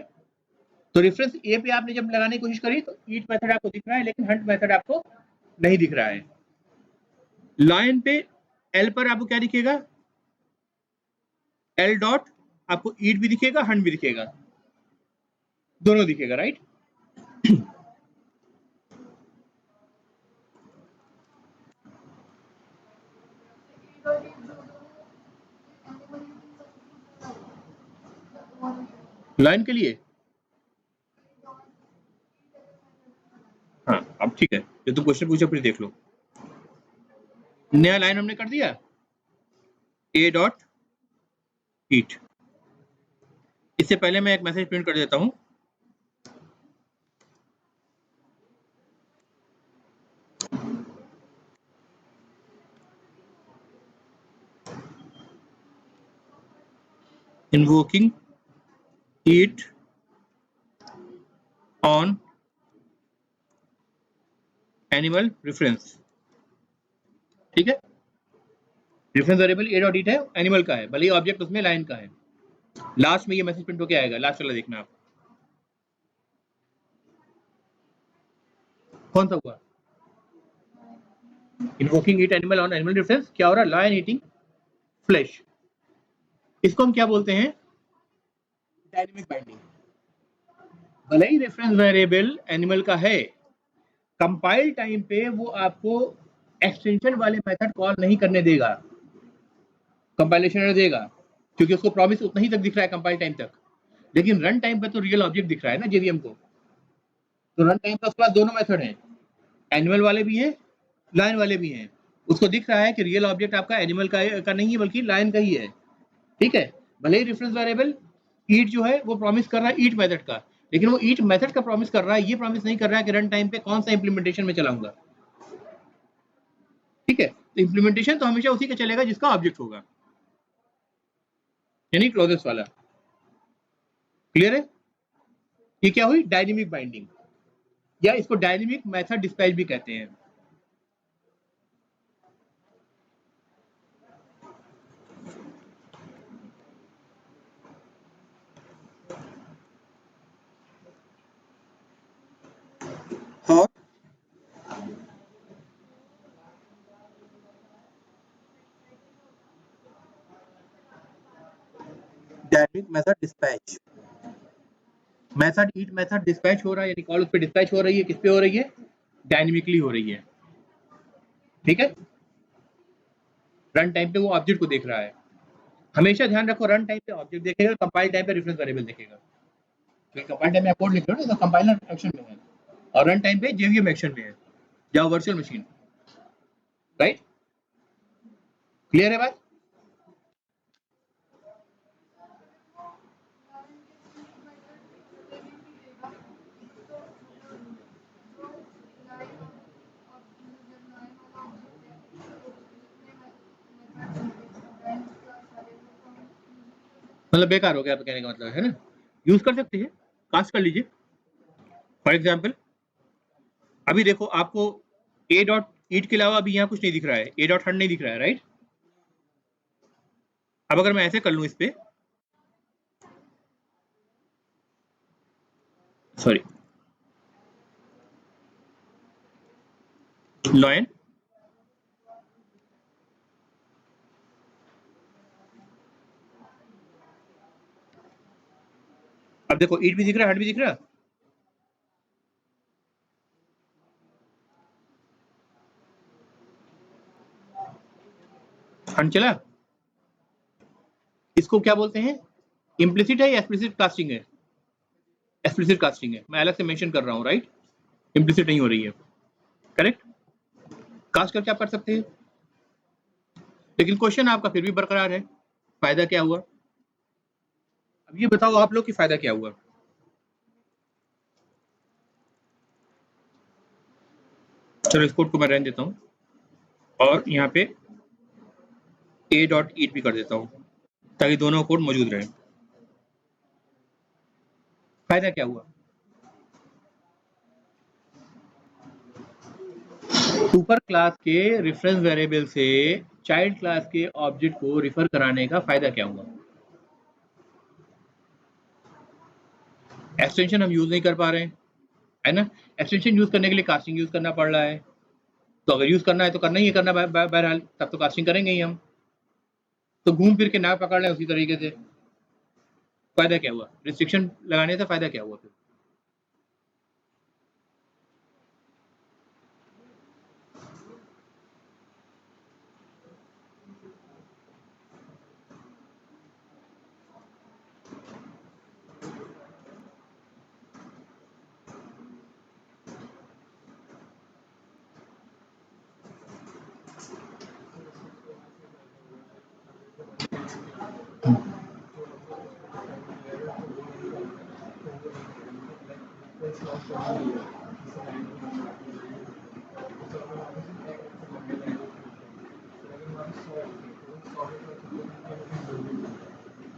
तो रेफरेंस ए पे आपने जब लगाने की कोशिश करी तो ईट मेथड आपको दिख रहा है, लेकिन हंट मेथड आपको नहीं दिख रहा है। लाइन पे एल पर आपको क्या दिखेगा? एल डॉट आपको ईट भी दिखेगा, हंट भी दिखेगा, दोनों दिखेगा, राइट? लाइन के लिए हाँ, अब ठीक है, जो तुम क्वेश्चन पूछो फिर देख लो। नया लाइन हमने कर दिया, ए डॉट ईट। इससे पहले मैं एक मैसेज प्रिंट कर देता हूं। Invoking eat on animal reference. ठीक है, रेफरेंस वेरिएबल ए डॉट ईट है, एनिमल का है, भले ही ऑब्जेक्ट उसमें लाइन का है। लास्ट में ये मैसेज प्रिंट होके आएगा, लास्ट वाला देखना आप। कौन सा हुआ? Invoking eat animal on animal reference. क्या हो रहा है? Lion eating flesh. इसको हम क्या बोलते हैं? Dynamic binding. भले ही रेफरेंस वेरिएबल एनिमल का है, कंपाइल टाइम पे वो आपको एक्सटेंशन वाले मेथड कॉल नहीं करने देगा, कंपाइलेशन एरर देगा, क्योंकि उसको प्रॉमिस उतना ही तक दिख रहा है कंपाइल टाइम तक, लेकिन रन टाइम पे तो रियल ऑब्जेक्ट दिख रहा है ना जेवीएम को। तो रन टाइम पे उसके पास दोनों मेथड हैं, एनिमल वाले भी हैं, लाइन वाले भी हैं। उसको दिख रहा है कि रियल ऑब्जेक्ट आपका एनिमल का नहीं है बल्कि लाइन का ही है। ठीक है, भले ही रेफरेंस वेरिएबल ईट जो है वो प्रॉमिस कर रहा है ईट मेथड का, लेकिन वो ईट मेथड का प्रॉमिस कर रहा है, ये प्रॉमिस नहीं कर रहा है कि रन टाइम पे कौन सा इंप्लीमेंटेशन में चलाऊंगा। ठीक है, तो इंप्लीमेंटेशन तो हमेशा उसी का चलेगा जिसका ऑब्जेक्ट होगा, यानी क्लोजेस्ट वाला। क्लियर है? ये क्या हुई? डायनेमिक बाइंडिंग, या इसको डायनेमिक मेथड डिस्पैच भी कहते हैं। और डायनेमिक मेथड डिस्पैच, मेथड ईट मेथड डिस्पैच हो रहा है, यानी कॉल उस पे डिस्पैच हो रही है, किस पे हो रही है? डायनेमिकली हो रही है। ठीक है, रन टाइम पे वो ऑब्जेक्ट को देख रहा है। हमेशा ध्यान रखो, रन टाइम पे ऑब्जेक्ट देखेगा, कंपाइल टाइम पे रेफरेंस वेरिएबल देखेगा। तो कंपाइल टाइम में आप कोड लिख रहे हो ना, तो कंपाइलर एक्शन में है, और रन टाइम पे जेवीएम एक्शन में है, या वर्चुअल मशीन। राइट? क्लियर है बात? मतलब बेकार हो गया कहने का मतलब है ना, यूज कर सकते हैं, कास्ट कर लीजिए। फॉर एग्जाम्पल अभी देखो आपको ए डॉट ईट के अलावा अभी यहाँ कुछ नहीं दिख रहा है, ए डॉट हंड नहीं दिख रहा है, राइट? अब अगर मैं ऐसे कर लूं इस पे, सॉरी, लॉयन, अब देखो ईट भी दिख रहा है, हंड भी दिख रहा है। हंड चला, इसको क्या बोलते हैं? इम्प्लिसिट है या एक्सप्लिसिट कास्टिंग है? एक्सप्लिसिट कास्टिंग है, मैं अलग से मेंशन कर रहा हूँ, राइट? इम्प्लिसिट नहीं हो रही है। करेक्ट? कास्ट करके आप कर सकते हैं, लेकिन क्वेश्चन आपका फिर भी बरकरार है, फायदा क्या हुआ? अब ये बताओ आप लोग कि फायदा क्या हुआ? चलो इस कोड को मैं रहने देता हूँ, और यहाँ पे ए डॉट ईट भी कर देता हूँ, ताकि दोनों कोड मौजूद रहे। फायदा क्या हुआ? सुपर क्लास के रेफरेंस वेरिएबल से चाइल्ड क्लास के ऑब्जेक्ट को रिफर कराने का फायदा क्या हुआ? एक्सटेंशन हम यूज नहीं कर पा रहे हैं, है ना? एक्सटेंशन यूज करने के लिए कास्टिंग यूज करना पड़ रहा है, तो अगर यूज करना है तो करना ही है, करना बहरहाल, तब तो कास्टिंग करेंगे ही हम। तो घूम फिर के नाक पकड़ लें उसी तरीके से। फायदा क्या हुआ? रिस्ट्रिक्शन लगाने से फायदा क्या हुआ फिर?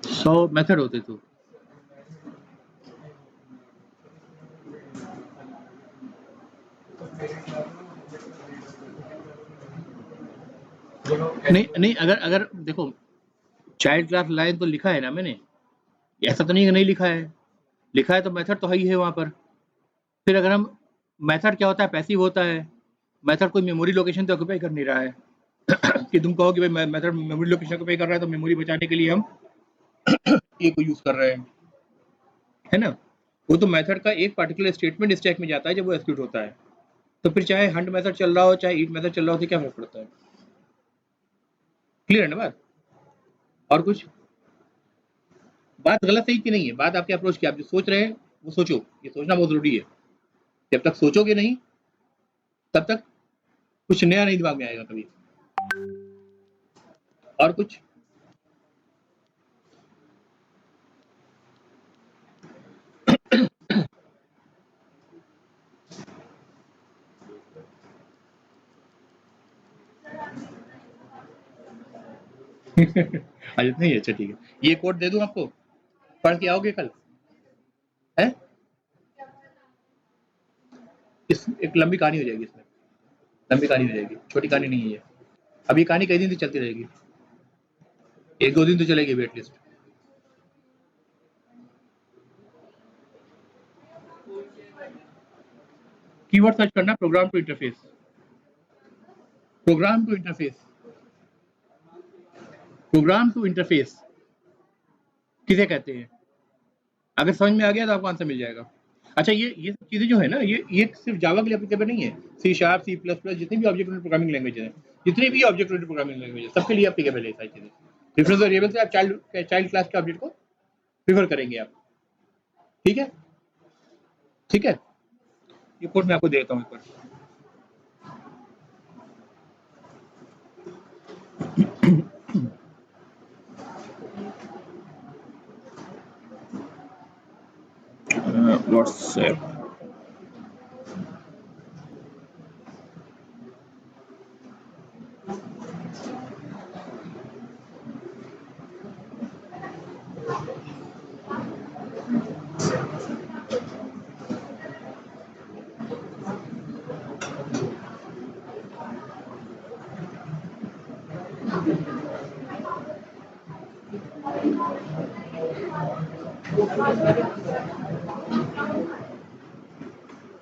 सौ मेथड होते तो नहीं नहीं, अगर अगर देखो चाइल्ड क्लास लाइन तो लिखा है ना मैंने, ऐसा तो नहीं है कि नहीं लिखा है, लिखा है तो मेथड तो है ही है वहाँ पर। फिर अगर हम मेथड क्या होता है? पैसिव होता है। मेथड कोई मेमोरी लोकेशन तो ऑक्यूपाई कर नहीं रहा है कि तुम कहो कि भाई मेथड मेमोरी लोकेशन ऑक्यूपाई कर रहा है तो मेमोरी बचाने के लिए हम ए को यूज कर रहे हैं, है ना? वो तो मेथड का एक पर्टिकुलर स्टेटमेंट स्टैक में जाता है जब वो एग्जीक्यूट होता है। तो फिर चाहे हंट मेथड चल रहा हो चाहे ईट मेथड चल रहा हो, तो क्या फर्क पड़ता है? क्लियर है ना बात? और कुछ बात गलत सही की नहीं है, बात आपके अप्रोच की, आप जो सोच रहे हैं वो सोचो, ये सोचना बहुत जरूरी है। जब तक सोचोगे नहीं तब तक कुछ नया नहीं दिमाग में आएगा कभी। और कुछ आज नहीं है? अच्छा ठीक है, ये कोड दे दूं आपको, पढ़ के आओगे कल? है इस एक लंबी कहानी हो जाएगी इसमें, लंबी कहानी हो जाएगी, छोटी कहानी नहीं है ये। अब ये कहानी कई दिन तक चलती रहेगी, एक दो दिन तो चलेगी वेट लिस्ट। कीवर्ड सर्च करना, program to interface, program to interface, program to interface किसे कहते हैं? अगर समझ में आ गया तो आपको आंसर मिल जाएगा। अच्छा, ये सब चीजें जो है ना, ये सिर्फ जावा के लिए एप्लीकेबल नहीं है, C sharp, C plus plus, जितनी भी ऑब्जेक्ट ओरिएंटेड प्रोग्रामिंग लैंग्वेज है, जितनी भी ऑब्जेक्ट ओरिएंटेड प्रोग्रामिंग लैंग्वेज है, सबके लिए एप्लीकेबल है ये सारी चीजें। रेफरेंस वेरिएबल से आप चाइल्ड क्लास के ऑब्जेक्ट को प्रिफर करेंगे आप, ठीक है? ठीक है, ये कोड मैं आपको देता हूँ एक बार। व्हाट्सएप,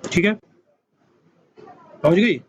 ठीक है, पहुंच गई?